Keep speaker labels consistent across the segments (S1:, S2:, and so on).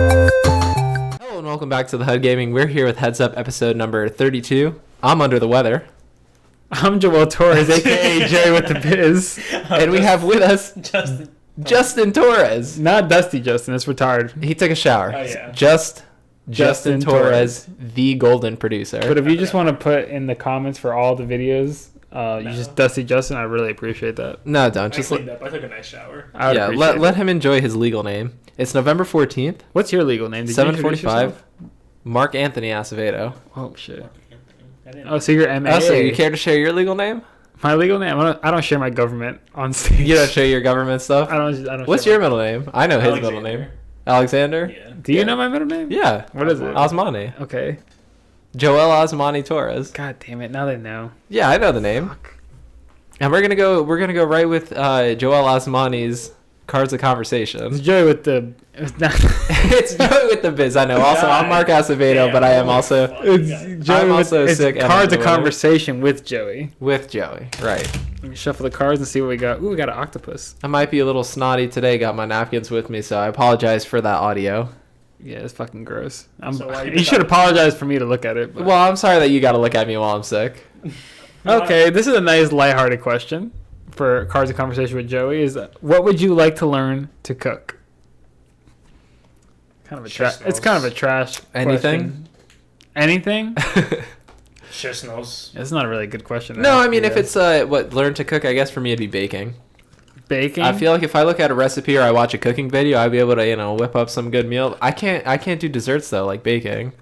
S1: Hello and welcome back to the HUD Gaming. We're here with Heads Up episode number 32. I'm under the weather.
S2: I'm Joel Torres, aka Jerry with the Biz.
S1: And we have with us Justin Torres.
S2: Not Dusty Justin, it's retired.
S1: He took a shower.
S3: Oh, yeah.
S1: Justin Torres, the golden producer.
S2: But if you just want to put in the comments for all the videos, you just Dusty Justin, I really appreciate that.
S1: No, don't.
S3: I
S1: Just
S3: cleaned up. I took a nice shower.
S1: yeah, let him enjoy his legal name. It's November 14th.
S2: What's your legal name? Did you introduce
S1: 7:45.
S2: yourself?
S1: Mark Anthony Acevedo.
S2: Oh, shit.
S3: I didn't
S2: Oh, so you're MAA.
S1: Oh, so you care to share your legal name?
S2: My legal name? I don't share my government on stage.
S1: You don't share your government stuff?
S2: I don't
S1: What's
S2: share
S1: your middle name? I know his middle name. Alexander?
S3: Yeah.
S2: Do you know my middle name?
S1: Yeah.
S2: What is it?
S1: Osmani.
S2: Okay.
S1: Joel Osmani Torres.
S2: God damn it, now they know.
S1: Yeah, I know the name. And we're gonna go right with Joel Osmani's Cards of
S2: It's
S1: Conversation.
S2: Joey with the...
S1: It's Joey with the Biz, I know. Also, I'm Mark Acevedo, but I am also
S2: Joey
S1: also
S2: it's
S1: sick and
S2: Cards of
S1: under the weather.
S2: Conversation with Joey.
S1: with Joey. Right.
S2: Let me shuffle the cards and see what we got. Ooh, we got an octopus.
S1: I might be a little snotty today. Got my napkins with me, so I apologize for that audio.
S2: Yeah, it's fucking gross.
S3: So why
S2: You should apologize for me to look at it. But.
S1: Well, I'm sorry that you got to look at me while I'm sick.
S2: Okay, this is a nice lighthearted question for Cards of Conversation with Joey. Is what would you like to learn to cook? It's kind of a trash.
S1: Anything?
S2: Question. Anything?
S3: Shisnose.
S2: It's not a really good question.
S1: No, I mean if it's learn to cook, I guess for me it'd be baking.
S2: baking,
S1: I feel like if I look at a recipe or I watch a cooking video, I'd be able to whip up some good meal. I can't do desserts though, like baking.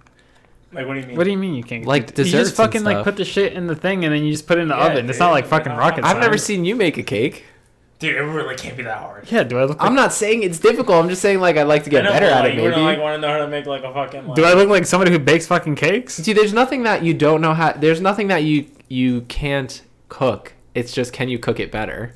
S3: Like, what do you mean?
S2: What do you mean you can't?
S1: Like
S2: You
S1: desserts
S2: just fucking
S1: and
S2: like
S1: stuff.
S2: put the shit in the thing and then you just put it in the
S3: Yeah,
S2: oven. It's
S3: dude.
S2: not like fucking rocket science.
S1: I've never seen you make a cake.
S3: Dude, it really can't be that hard.
S2: Yeah, do I look? Like,
S1: I'm not saying it's difficult. I'm just saying like I'd like to get
S3: I know,
S1: better
S3: but,
S1: at
S3: like,
S1: it.
S3: you
S1: Maybe.
S3: wouldn't want to know how to make like a fucking. Like,
S2: do I look like somebody who bakes fucking cakes?
S1: Dude, there's nothing that you don't know how. There's nothing that you can't cook. It's just can you cook it better?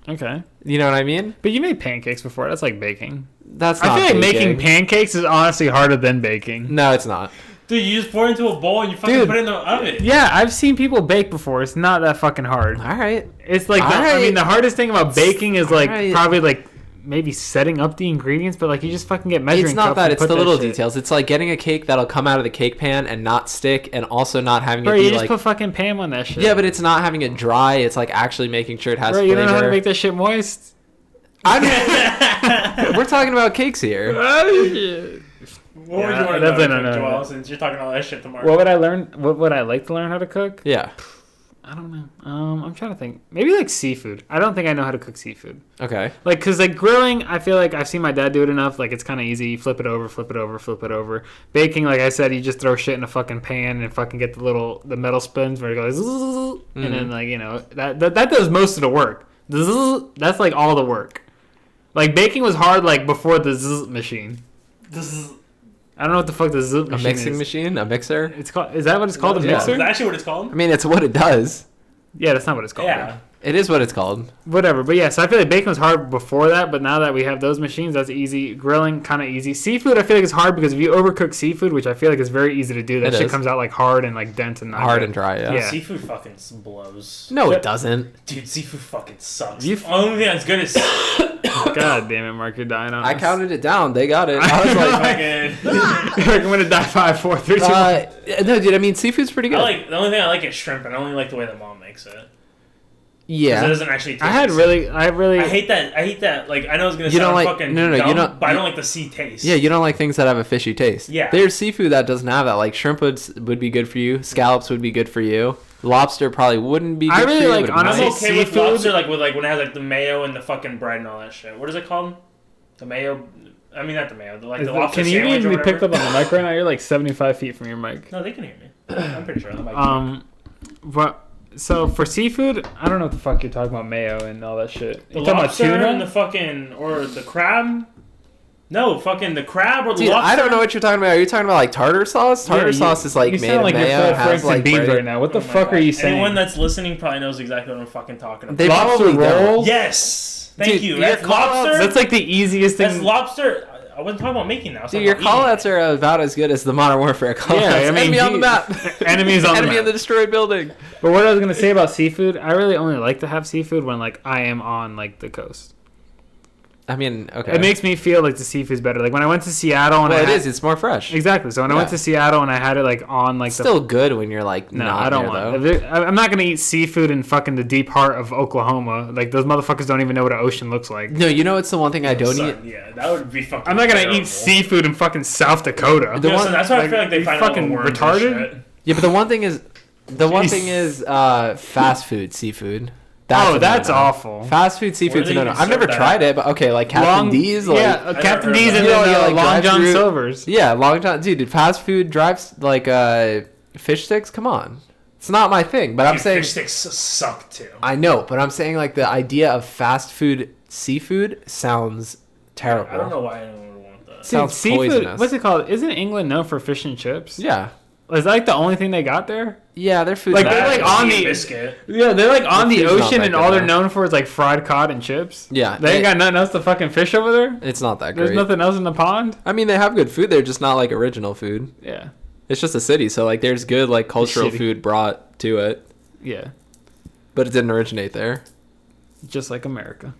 S2: Okay,
S1: You know what I mean?
S2: but you made pancakes before. That's like baking.
S1: That's
S2: I
S1: not
S2: feel like
S1: baking.
S2: making pancakes is honestly harder than baking.
S1: No, it's not.
S3: Dude, you just pour it into a bowl and you fucking
S1: Dude.
S3: put it in the oven.
S2: Yeah, I've seen people bake before. It's not that fucking hard.
S1: All right.
S2: It's like I
S1: Alright.
S2: mean, the hardest thing about baking is like
S1: Alright.
S2: probably like maybe setting up the ingredients, but like you just fucking get measuring
S1: It's not
S2: cups
S1: that.
S2: and
S1: It's
S2: put
S1: the little
S2: shit.
S1: details. It's like getting a cake that'll come out of the cake pan and not stick, and also not having
S2: Bro,
S1: it be
S2: you just
S1: like.
S2: put fucking Pam on that shit.
S1: Yeah, but it's not having it dry. It's like actually making sure it has
S2: Bro,
S1: flavor.
S2: you don't know how to make that shit moist.
S1: We're talking about cakes here.
S3: What would
S2: Yeah,
S3: you want
S2: I
S3: to
S2: definitely
S3: know,
S2: don't know
S3: Joel,
S2: that.
S3: since you're talking all that shit tomorrow?
S2: What would I learn? What would I like to learn how to cook?
S1: Yeah.
S2: I don't know. I'm trying to think. Maybe like seafood. I don't think I know how to cook seafood.
S1: Okay.
S2: Like, cause like grilling, I feel like I've seen my dad do it enough. Like it's kind of easy. You flip it over, flip it over, flip it over. Baking, like I said, you just throw shit in a fucking pan and fucking get the metal spoons where it goes, and then like that does most of the work. That's like all the work. Like baking was hard like before the zzz machine.
S3: This is
S2: I don't know what the fuck the zzz
S1: A
S2: machine
S1: mixing
S2: is.
S1: machine, a mixer.
S2: It's called. Is that what it's called? A
S1: Yeah.
S3: Is
S2: mixer?
S3: that actually what it's called?
S1: I mean, it's what it does.
S2: Yeah, that's not what it's called.
S3: Yeah.
S1: It is what it's called.
S2: Whatever, but yeah, so I feel like bacon was hard before that, but now that we have those machines, that's easy. Grilling, kind of easy. Seafood, I feel like it's hard because if you overcook seafood, which I feel like is very easy to do, that
S1: It
S2: shit
S1: is.
S2: comes out like hard and like dense and not
S1: Hard
S2: good.
S1: and dry, yeah.
S2: Yeah.
S3: Seafood fucking blows.
S1: No, it doesn't.
S3: Dude, seafood fucking sucks.
S2: You
S3: The only thing that's good is
S2: God damn it, Mark, you're dying on
S1: I
S2: us.
S1: counted it down. They got it. I was like,
S3: fucking.
S2: Like, I'm gonna die 5, 4, 3, 2.
S1: no, dude. I mean, seafood's pretty good.
S3: The only thing I like is shrimp, and I only like the way that mom makes it. 'Cause it
S1: yeah.
S3: doesn't actually taste
S2: I
S3: hate that. Like, I know it's gonna
S1: You don't
S3: sound
S1: like-
S3: fucking
S1: no,
S3: dumb,
S1: you don't-
S3: but I don't like the sea taste.
S1: Yeah, you don't like things that have a fishy taste.
S3: Yeah.
S1: There's seafood that doesn't have that. Like shrimp would be good for you. Scallops would be good for you. Lobster probably wouldn't be good
S2: I really
S1: for you.
S2: like,
S1: but it
S3: I'm
S2: honestly,
S1: might.
S3: okay with
S2: seafood-
S3: lobster, like when it has like the mayo and the fucking bread and all that shit. What is it called? The mayo. I mean, not the mayo. Like the lobster
S2: Can you
S3: sandwich
S2: even
S3: or
S2: be
S3: whatever.
S2: picked up on the mic right now? You're like 75 feet from your mic.
S3: No, they can hear me. I'm pretty sure. That might
S2: But so for seafood, I don't know what the fuck you're talking about, mayo and all that shit.
S3: the
S2: You talking about
S3: lobster
S2: tuna?
S3: and the fucking or the crab. No, fucking the crab or the
S1: Dude,
S3: lobster.
S1: I don't know what you're talking about. Are you talking about like tartar sauce? Tartar
S2: Yeah,
S1: sauce is like
S2: you
S1: made
S2: sound
S1: of
S2: like
S1: mayo.
S2: you're full of
S1: has
S2: Franks
S1: like
S2: and beans
S1: bread.
S2: right now. What the
S3: Oh my
S2: fuck
S3: God.
S2: are you saying?
S3: Anyone that's listening probably knows exactly what I'm fucking talking about.
S1: They
S2: Lobster
S1: probably don't.
S2: rolls?
S3: Yes. Thank
S1: Dude,
S3: you.
S1: your
S3: That's
S1: call-outs-
S3: lobster.
S2: That's like the easiest
S3: That's
S2: thing.
S3: lobster. I wasn't talking about making that. I was
S1: Dude,
S3: talking
S1: your
S3: about eating
S1: call-outs
S3: it.
S1: are about as good as the Modern Warfare call-outs.
S2: Yeah, I mean,
S1: enemy on the map.
S2: Enemies on the
S1: Enemy
S2: map.
S1: in the destroyed building.
S2: But what I was gonna say about seafood, I really only like to have seafood when like I am on like the coast.
S1: I mean, okay.
S2: It makes me feel like the seafood's better. Like when I went to Seattle and
S1: well,
S2: I
S1: it
S2: had,
S1: is. It's more fresh.
S2: exactly. So when I went
S1: Yeah.
S2: to Seattle and I had it like on like
S1: It's still good when you're like
S2: no,
S1: not
S2: I don't
S1: there,
S2: want.
S1: though.
S2: If I'm not gonna eat seafood in fucking the deep heart of Oklahoma. Like those motherfuckers don't even know what an ocean looks like.
S1: No, you know it's the one thing I don't eat.
S3: Son, yeah, that would be fucking.
S2: I'm not gonna
S3: terrible.
S2: eat seafood in fucking South Dakota.
S1: The
S3: Yeah,
S1: one-
S3: so that's why I feel like they
S2: you
S3: find all the
S2: fucking
S3: worms and
S2: retarded?
S3: shit.
S1: Yeah, but the one thing is
S2: Jeez.
S1: fast food seafood.
S2: Oh,
S1: a
S2: that's
S1: no-no.
S2: awful.
S1: Fast food seafood's a
S3: do they
S1: no-no.
S3: even
S1: I've never
S3: serve that?
S1: tried it, but okay, like Captain D's, like
S2: yeah,
S3: never
S2: Captain
S3: heard
S2: D's
S3: of
S2: and
S3: that.
S2: then
S1: Yeah, like
S2: Long John
S1: drive-thru.
S2: Silver's.
S1: yeah, long time, dude. Fast food drives like fish sticks. Come on, it's not my thing. But I'm
S3: Dude,
S1: saying
S3: fish sticks suck too.
S1: I know, but I'm saying like the idea of fast food seafood sounds terrible.
S3: I don't know why anyone would want that.
S2: Dude,
S1: Sounds
S2: seafood.
S1: poisonous.
S2: What's it called? Isn't England known for fish and chips?
S1: Yeah,
S2: Is that like the only thing they got there?
S1: yeah, their food.
S2: Like,
S3: That
S2: they're like
S3: and
S2: on
S3: sea
S2: the-
S3: biscuit.
S2: Yeah, they're like on the
S1: food's not
S2: ocean,
S1: that
S2: and
S1: good,
S2: all they're
S1: though.
S2: known for is like fried cod and chips.
S1: Yeah,
S2: They ain't got nothing else to fucking fish over there.
S1: it's not that
S2: There's
S1: great.
S2: nothing else in the pond.
S1: I mean, they have good food. They're just not like original food.
S2: Yeah,
S1: It's just a city, so like there's good like cultural
S2: City.
S1: food brought to it,
S2: yeah,
S1: but it didn't originate there.
S2: just like America.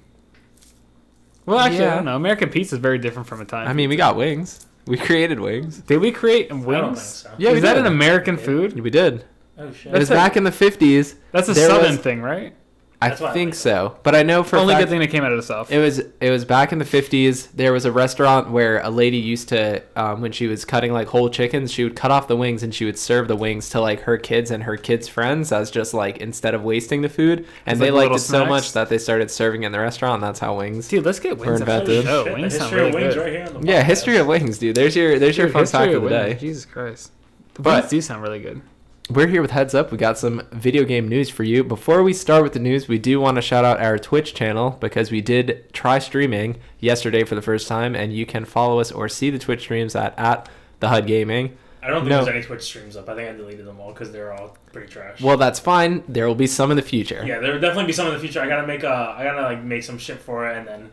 S2: Well, actually, I
S1: Yeah.
S2: don't know. American pizza is very different from Italian.
S1: I mean, we got wings. We created wings.
S2: did we create wings?
S3: I don't think so.
S1: Yeah, we
S2: is that
S1: did.
S2: an American food?
S1: We did.
S3: Oh shit.
S1: It was
S2: That's
S1: back in the 50s.
S2: That's a
S1: There
S2: southern
S1: was-
S2: thing, right?
S1: I
S3: That's why I
S1: think
S3: like
S1: so, but I know for a
S2: Only
S1: fact
S2: good thing that came out of the South.
S1: it was back in the 50s. There was a restaurant where a lady used to when she was cutting like whole chickens, she would cut off the wings and she would serve the wings to like her kids and her kids' friends as just like instead of wasting the food. And
S2: As,
S1: they
S2: like,
S1: liked
S2: little
S1: it so
S2: snacks?
S1: much that they started serving in the restaurant. And that's how wings.
S2: Dude, let's get wings.
S1: We're
S2: after the
S1: invented.
S2: show.
S3: Shit,
S2: Wings
S3: the
S2: sound
S3: history
S2: really
S3: of wings
S2: good.
S3: right here on the
S1: Yeah,
S3: podcast.
S1: history of wings, dude. There's your
S2: Dude,
S1: fun
S2: history
S1: fact of the
S2: wings.
S1: day.
S2: Jesus Christ. The
S1: But-
S2: wings do sound really good.
S1: We're here with Heads Up. We got some video game news for you. Before we start with the news, we do want to shout out our Twitch channel because we did try streaming yesterday for the first time, and you can follow us or see the Twitch streams at the HUD Gaming.
S3: I don't think
S1: No.
S3: there's any Twitch streams up. I think I deleted them all because they're all pretty trash.
S1: Well, that's fine. There will be some in the future.
S3: Yeah, there will definitely be some in the future. I gotta like make some shit for it and then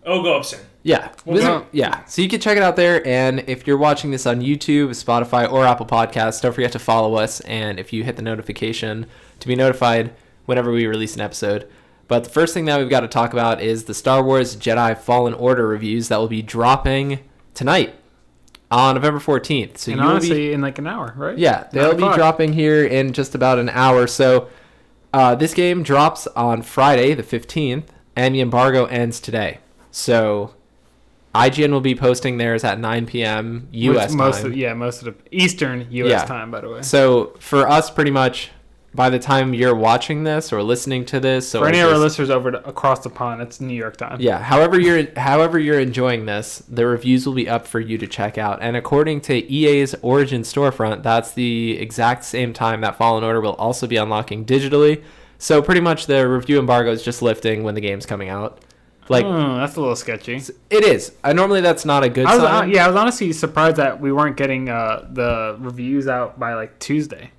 S3: it'll go up soon.
S1: Yeah.
S2: Well,
S1: Yeah. So you can check it out there. And if you're watching this on YouTube, Spotify, or Apple Podcasts, don't forget to follow us. And if you hit the notification to be notified whenever we release an episode. But the first thing that we've got to talk about is the Star Wars Jedi Fallen Order reviews that will be dropping tonight on November 14th. So
S2: And
S1: you will
S2: honestly,
S1: be,
S2: in like an hour, right?
S1: yeah, they'll
S2: 9
S1: be
S2: o'clock.
S1: dropping here in just about an hour. So this game drops on Friday, the 15th, and the embargo ends today. So IGN will be posting theirs at 9 p.m. U.S.
S2: most
S1: time.
S2: of, most of the Eastern U.S.
S1: Yeah.
S2: time, by the way.
S1: So for us, pretty much, by the time you're watching this or listening to this, so
S2: For any
S1: it's
S2: of our
S1: just-
S2: listeners across the pond, it's New York time.
S1: yeah, however you're enjoying this, the reviews will be up for you to check out. And according to EA's Origin storefront, that's the exact same time that Fallen Order will also be unlocking digitally. So pretty much the review embargo is just lifting when the game's coming out. Like
S2: That's a little sketchy.
S1: it is. Normally that's not a good
S2: I was,
S1: sign.
S2: I was honestly surprised that we weren't getting the reviews out by like Tuesday.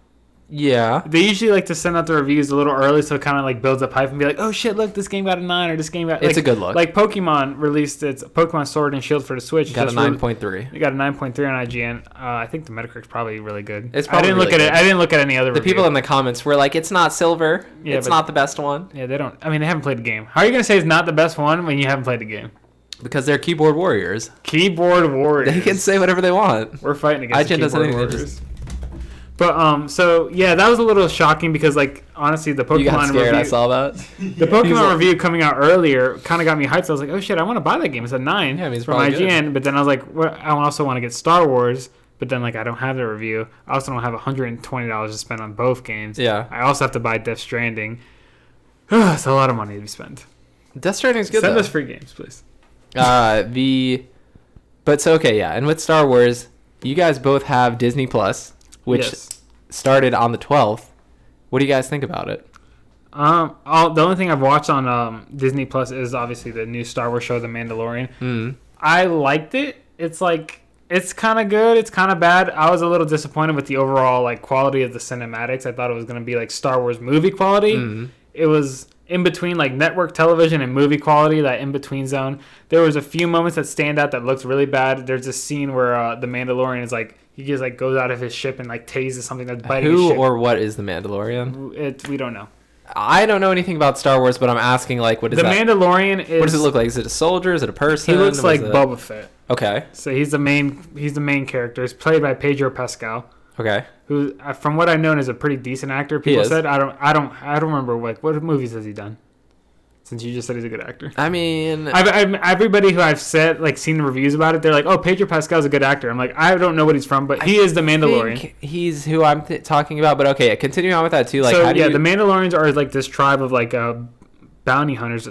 S1: Yeah.
S2: They usually like to send out the reviews a little early, so it kind of like builds up hype and be like, "Oh shit, look, this game got a 9 or this game got."
S1: It's
S2: like,
S1: a good look.
S2: Like Pokemon released its Pokemon Sword and Shield for the Switch.
S1: Got a
S2: Just re-
S1: 9.3.
S2: It got a 9.3 on IGN. I think the Metacritic's probably really good.
S1: It's
S2: I
S1: probably
S2: didn't look
S1: really
S2: at it.
S1: good.
S2: I didn't look at any other.
S1: The
S2: review.
S1: people in the comments were like, "It's not silver.
S2: Yeah,
S1: it's
S2: but-
S1: not the best one."
S2: Yeah, they don't. I mean, they haven't played the game. How are you gonna say it's not the best one when you haven't played the game?
S1: Because they're keyboard warriors.
S2: Keyboard warriors.
S1: They can say whatever they want.
S2: We're fighting against the
S1: IGN doesn't
S2: keyboard
S1: anything, they
S2: warriors. But so yeah, that was a little shocking because like honestly, the
S1: You got
S2: Pokemon
S1: scared. I
S2: review,
S1: saw that.
S2: the Pokemon
S1: like-
S2: review coming out earlier kind of got me hyped. So I was like, oh shit, I want to buy that game. It's a 9
S1: Yeah, I mean, it's
S2: from
S1: probably
S2: IGN. But then I was like, well, I also want to get Star Wars. But then like I don't have the review. I also don't have $120 to spend on both games.
S1: Yeah.
S2: I also have to buy Death Stranding. It's a lot of money to be spent.
S1: Death Stranding's good
S2: Send
S1: though.
S2: us free games, please.
S1: But so okay, yeah, and with Star Wars, you guys both have Disney Plus, which
S2: Yes.
S1: started on the 12th. What do you guys think about it?
S2: The only thing I've watched on Disney Plus is obviously the new Star Wars show, The Mandalorian.
S1: Mm.
S2: I liked it. It's like it's kind of good. It's kind of bad. I was a little disappointed with the overall like quality of the cinematics. I thought it was gonna be like Star Wars movie quality.
S1: Mm.
S2: It was in between like network television and movie quality, that in between zone. There was a few moments that stand out that looks really bad. There's a scene where the Mandalorian is like he just like goes out of his ship and like tases something that's biting his
S1: Who
S2: ship.
S1: or what is the Mandalorian?
S2: We don't know.
S1: I don't know anything about Star Wars, but I'm asking like, what is
S2: The
S1: that?
S2: Mandalorian is.
S1: What does it look like? Is it a soldier? Is it a person?
S2: He looks
S1: What
S2: like
S1: is it?
S2: Boba Fett.
S1: Okay.
S2: So he's the main character. He's played by Pedro Pascal,
S1: Okay.
S2: who, from what I've known, is a pretty decent actor. People
S1: is.
S2: said I don't remember what movies has he done. Since you just said he's a good actor,
S1: I mean,
S2: everybody who I've said like seen reviews about it, they're like, "Oh, Pedro Pascal's a good actor." I'm like, I don't know what he's from, but he is the Mandalorian.
S1: think he's who I'm talking about, but okay, continue on with that too. Like,
S2: So
S1: how do
S2: yeah,
S1: you...
S2: the Mandalorians are like this tribe of like bounty hunters.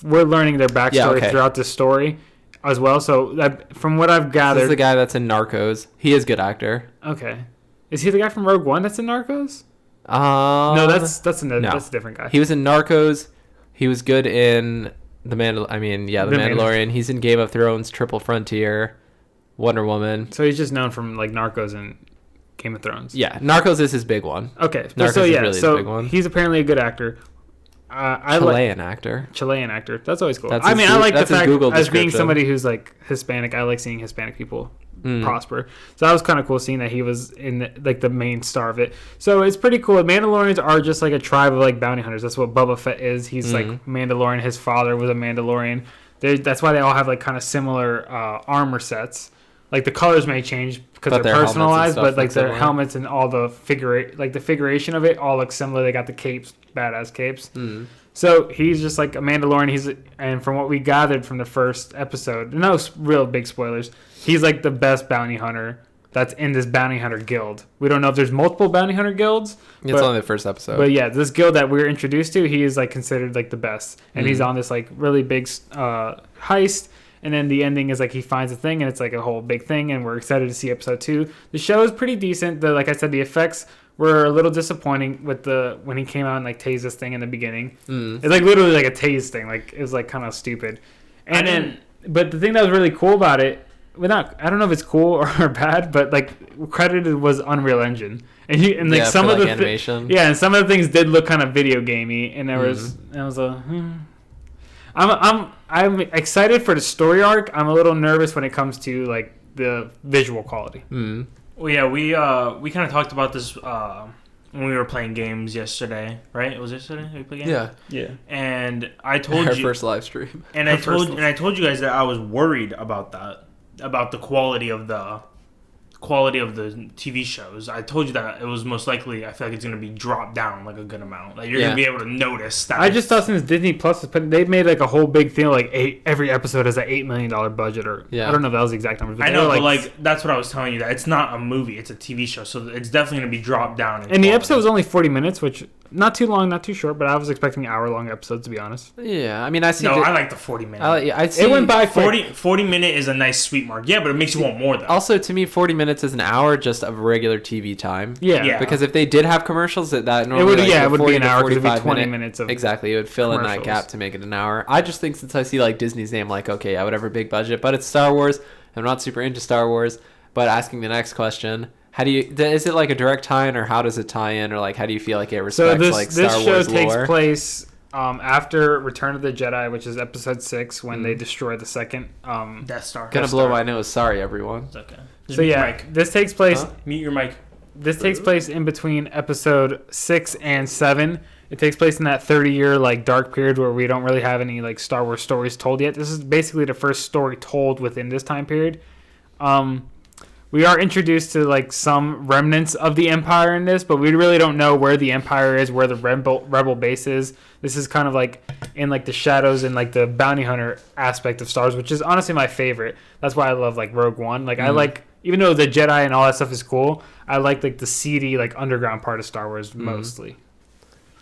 S2: We're learning their backstory throughout this story as well. So from what I've gathered,
S1: This is the guy that's in Narcos. He is a good actor.
S2: okay, is he the guy from Rogue One that's in Narcos?
S1: No,
S2: that's a different guy.
S1: He was in Narcos. He was good in the Mandalorian. He's in Game of Thrones, Triple Frontier, Wonder Woman.
S2: So he's just known from like Narcos and Game of Thrones.
S1: Yeah, Narcos is his big one.
S2: Okay,
S1: Narcos
S2: so
S1: is
S2: yeah,
S1: really his
S2: so
S1: big one.
S2: he's apparently a good actor.
S1: Chilean actor.
S2: Chilean actor. That's always cool.
S1: That's
S2: I
S1: his
S2: mean,
S1: Goo-
S2: I like the
S1: that's his
S2: fact
S1: Google
S2: as being
S1: description.
S2: somebody who's like Hispanic. I like seeing Hispanic people prosper. So that was kind of cool seeing that he was in like the main star of it. So it's pretty cool. Mandalorians are just like a tribe of like bounty hunters. That's what Boba Fett is. He's like Mandalorian. His father was a Mandalorian. That's why they all have like kind of similar armor sets. Like the colors may change because
S1: But
S2: they're
S1: their helmets and
S2: personalized,
S1: stuff
S2: but like
S1: look
S2: their
S1: similar.
S2: helmets and all the the figuration of it all look similar. They got the capes, badass capes. So he's just like a Mandalorian. And from what we gathered from the first episode, no real big spoilers, he's like the best bounty hunter that's in this bounty hunter guild. We don't know if there's multiple bounty hunter guilds.
S1: It's only the first episode.
S2: But yeah, this guild that we're introduced to, he is like considered like the best, and he's on this like really big heist. And then the ending is like he finds a thing, and it's like a whole big thing, and we're excited to see episode 2. The show is pretty decent. Like I said, the effects were a little disappointing with when he came out and like tased this thing in the beginning. It's like literally like a tase thing. Like it was like kind of stupid. But the thing that was really cool about it, I don't know if it's cool or bad, but like credited was Unreal Engine, and like some of the
S1: animation.
S2: and some of the things did look kind of video gamey, and I was I'm excited for the story arc. I'm a little nervous when it comes to like the visual quality.
S3: Well, yeah, we kind of talked about this when we were playing games yesterday, right? It was yesterday that we played games?
S2: Yeah.
S3: And I told
S1: Our
S3: you
S1: first live stream.
S3: and I told you guys that I was worried about that, about the quality of the TV shows. I told you that it was most likely, I feel like it's going to be dropped down like a good amount. Like you're going to be able to notice that.
S2: I just thought since Disney Plus is they made like a whole big thing like every episode has an $8 million budget, or I don't know if that was the exact number.
S3: I know, but like that's what I was telling you, that it's not a movie, it's a TV show, so it's definitely going to be dropped down.
S2: And the episode was only 40 minutes, which not too long, not too short, but I was expecting hour-long episodes, to be honest.
S1: Yeah, I mean, I see.
S3: I like the 40 minute.
S1: I see.
S2: It went by
S3: 40 minute is a nice sweet mark. Yeah, but it makes you want more though.
S1: Also, to me, 40 minutes is an hour just of regular TV time.
S2: Yeah.
S1: Because if they did have commercials, that normally
S2: it would be an hour, 'cause it'd be
S1: 45
S2: 20 minutes of
S1: exactly. It would fill in that gap to make it an hour. I just think since I see like Disney's name, like okay, whatever, big budget, but it's Star Wars. I'm not super into Star Wars, but asking the next question. Is it like a direct tie-in, or how does it tie in, or like how do you feel like it respects like Star Wars lore?
S2: This show takes place after Return of the Jedi, which is episode 6, when they destroy the second
S3: Death Star.
S1: Gonna blow my nose. Sorry, everyone.
S3: It's okay.
S2: So yeah, this takes place.
S3: Mute your mic.
S2: This takes place in between episode 6 and 7. It takes place in that 30-year like dark period where we don't really have any like Star Wars stories told yet. This is basically the first story told within this time period. We are introduced to like some remnants of the Empire in this, but we really don't know where the Empire is, where the rebel base is. This is kind of like in like the shadows and like the bounty hunter aspect of Star Wars, which is honestly my favorite. That's why I love like Rogue One. Like I like, even though the Jedi and all that stuff is cool, I like the seedy like underground part of Star Wars mostly.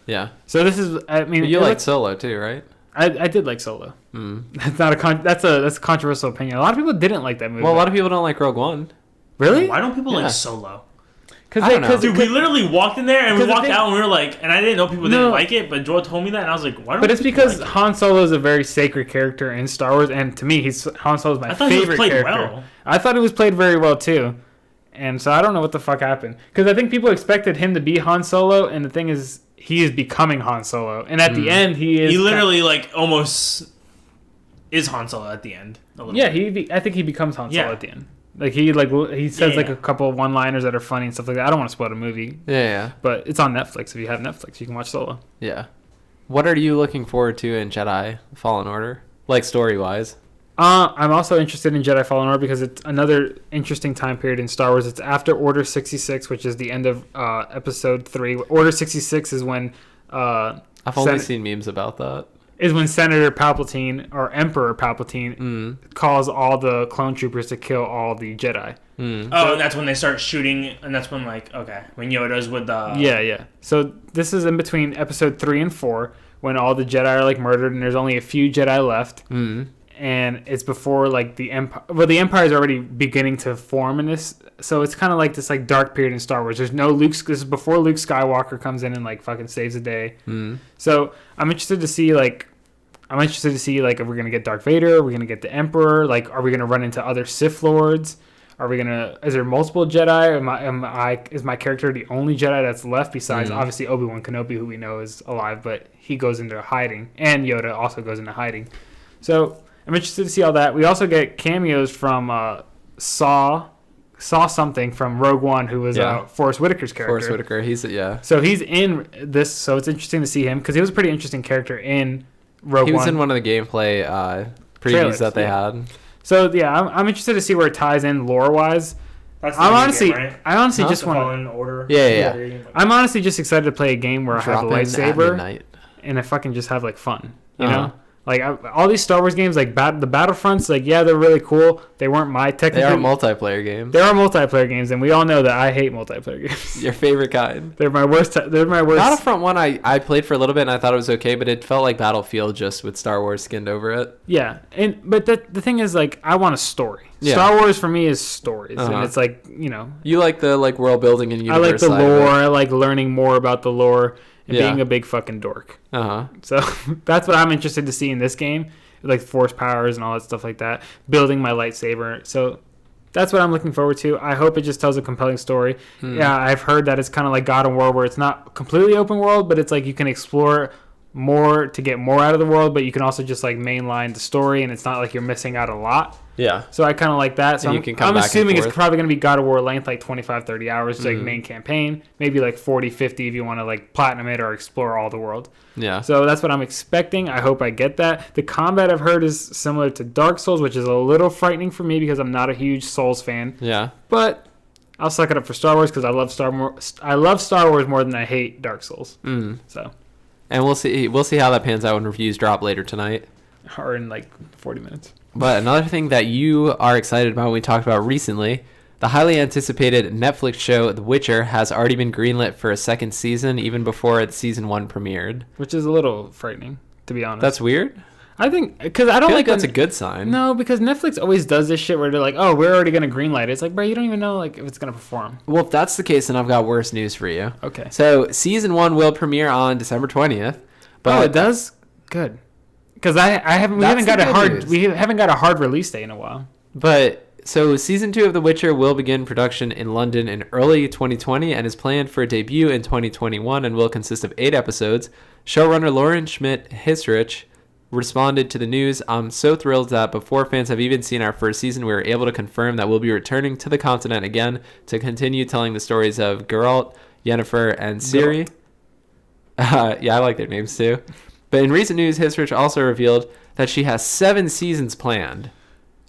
S1: Yeah.
S2: So this is, I mean,
S1: But you like Solo too, right?
S2: I did like Solo. That's not that's a controversial opinion. A lot of people didn't like that movie.
S1: Well, a lot of people don't like Rogue One.
S2: Really?
S3: Why don't people like Solo?
S2: Because
S3: Dude, we literally walked in there and we walked out and we were like, and I didn't know people didn't
S2: No.
S3: like it, but Joel told me that and I was like, why don't
S2: But it's
S3: people
S2: because
S3: like it?
S2: Han Solo is a very sacred character in Star Wars, and to me, Han Solo is my
S3: I thought he was
S2: favorite
S3: played
S2: character.
S3: well.
S2: I thought he was played very well too, and so I don't know what the fuck happened. Because I think people expected him to be Han Solo, and the thing is, he is becoming Han Solo, and at the end he is.
S3: He literally like almost is Han Solo at the end.
S2: Yeah, I think he becomes Han Solo at the end. Like he says like a couple of one-liners that are funny and stuff like that. I don't want to spoil the movie.
S1: Yeah.
S2: But it's on Netflix. If you have Netflix, you can watch Solo.
S1: Yeah. What are you looking forward to in Jedi Fallen Order? Like story-wise?
S2: I'm also interested in Jedi Fallen Order because it's another interesting time period in Star Wars. It's after Order 66, which is the end of Episode 3. Order 66 is when
S1: I've only seen memes about that.
S2: Is when Senator Palpatine or Emperor Palpatine calls all the clone troopers to kill all the Jedi.
S3: Oh, and that's when they start shooting, and that's when when Yoda's with the
S2: yeah. So this is in between Episode 3 and 4 when all the Jedi are like murdered, and there's only a few Jedi left. And it's before like the Empire. Well, the Empire is already beginning to form in this, so it's kind of like this like dark period in Star Wars. There's no Luke. This is before Luke Skywalker comes in and like fucking saves the day. So I'm interested to see like if we're gonna get Darth Vader, are we gonna get the Emperor? Like, are we gonna run into other Sith Lords? Is there multiple Jedi? Is my character the only Jedi that's left besides obviously Obi-Wan Kenobi, who we know is alive, but he goes into hiding, and Yoda also goes into hiding. So I'm interested to see all that. We also get cameos from Saw something from Rogue One, who was Forrest Whitaker's character.
S1: Forrest Whitaker,
S2: So he's in this, so it's interesting to see him because he was a pretty interesting character in Rogue One.
S1: He was in one of the gameplay previews trailers, that they had.
S2: So I'm interested to see where it ties in lore wise. I honestly just want
S3: to.
S1: Yeah.
S2: I'm honestly just excited to play a game where I have a lightsaber and I fucking just have like fun. You know. Like, all these Star Wars games, like the Battlefronts, like, yeah, they're really cool. They weren't my technically.
S1: They are multiplayer games.
S2: They are multiplayer games, and we all know that I hate multiplayer games.
S1: Your favorite kind.
S2: They're my worst.
S1: Battlefront 1, I played for a little bit, and I thought it was okay, but it felt like Battlefield just with Star Wars skinned over it.
S2: Yeah, but the thing is, like, I want a story. Yeah. Star Wars, for me, is stories, and it's like, you know.
S1: You like the, like, world building and universe.
S2: I like the lore. I like learning more about the lore. And being a big fucking dork. So that's what I'm interested to see in this game. Like force powers and all that stuff like that. Building my lightsaber. So that's what I'm looking forward to. I hope it just tells a compelling story. Yeah, I've heard that it's kind of like God of War where it's not completely open world, but it's like you can explore more to get more out of the world, but you can also just like mainline the story and it's not like you're missing out a lot.
S1: Yeah.
S2: So I kind of like that. So I'm assuming it's probably going to be God of War length, like 25, 30 hours, like main campaign. Maybe like 40, 50 if you want to like platinum it or explore all the world.
S1: Yeah.
S2: So that's what I'm expecting. I hope I get that. The combat I've heard is similar to Dark Souls, which is a little frightening for me because I'm not a huge Souls fan.
S1: Yeah.
S2: But I'll suck it up for Star Wars because I love Star Wars more than I hate Dark Souls. So.
S1: And we'll see how that pans out when reviews drop later tonight.
S2: Or in like 40 minutes.
S1: But another thing that you are excited about, we talked about recently, the highly anticipated Netflix show The Witcher has already been greenlit for a second season, even before season 1 premiered.
S2: Which is a little frightening, to be honest.
S1: That's weird?
S2: I think, because I don't
S1: feel like that's a good sign.
S2: No, because Netflix always does this shit where they're like, oh, we're already going to greenlight it. It's like, bro, you don't even know like if it's going to perform.
S1: Well, if that's the case, then I've got worse news for you.
S2: Okay.
S1: So season 1 will premiere on December 20th. But
S2: it does? Good. Because we haven't got a hard release date in a while.
S1: But so season 2 of The Witcher will begin production in London in early 2020 and is planned for a debut in 2021 and will consist of 8 episodes. Showrunner Lauren Schmidt-Hisrich responded to the news. I'm so thrilled that before fans have even seen our first season, we were able to confirm that we'll be returning to the continent again to continue telling the stories of Geralt, Yennefer, and Ciri. Yeah, I like their names too. But in recent news, Hisrich also revealed that she has 7 seasons planned.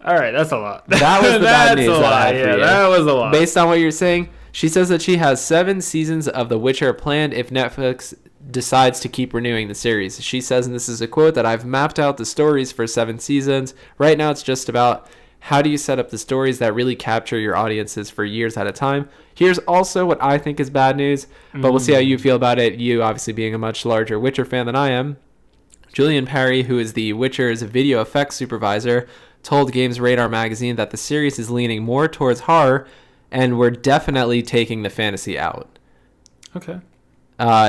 S2: All right, that's a lot.
S1: That was the bad news.
S2: That was a lot.
S1: Based on what you're saying, she says that she has 7 seasons of The Witcher planned if Netflix decides to keep renewing the series. She says, and this is a quote, that I've mapped out the stories for 7 seasons. Right now, it's just about how do you set up the stories that really capture your audiences for years at a time. Here's also what I think is bad news, but we'll see how you feel about it. You, obviously, being a much larger Witcher fan than I am. Julian Parry, who is the Witcher's video effects supervisor, told Games Radar magazine that the series is leaning more towards horror, and we're definitely taking the fantasy out.
S2: Okay.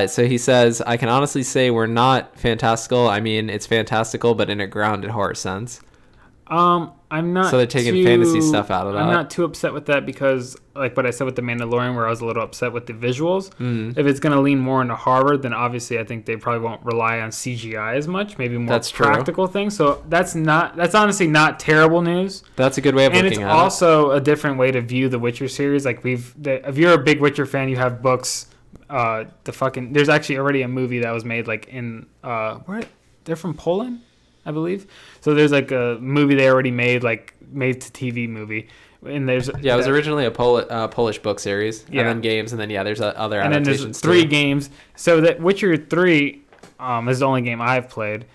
S1: So he says, I can honestly say we're not fantastical. I mean, it's fantastical, but in a grounded horror sense.
S2: I'm not.
S1: So they're taking fantasy stuff out of that.
S2: I'm not too upset with that because, like what I said with the Mandalorian, where I was a little upset with the visuals. If it's gonna lean more into horror, then obviously I think they probably won't rely on CGI as much. Maybe more practical things. So that's honestly not terrible news.
S1: That's a good way of looking at it.
S2: And it's also a different way to view the Witcher series. Like if you're a big Witcher fan, you have books. There's actually already a movie that was made like in where they're from Poland, I believe. So there's like a movie they already made to TV movie, and there's
S1: it was originally a Polish book series, and then games, and then there's other
S2: and
S1: adaptations.
S2: And then there's 3 games. So that Witcher 3 is the only game I've played,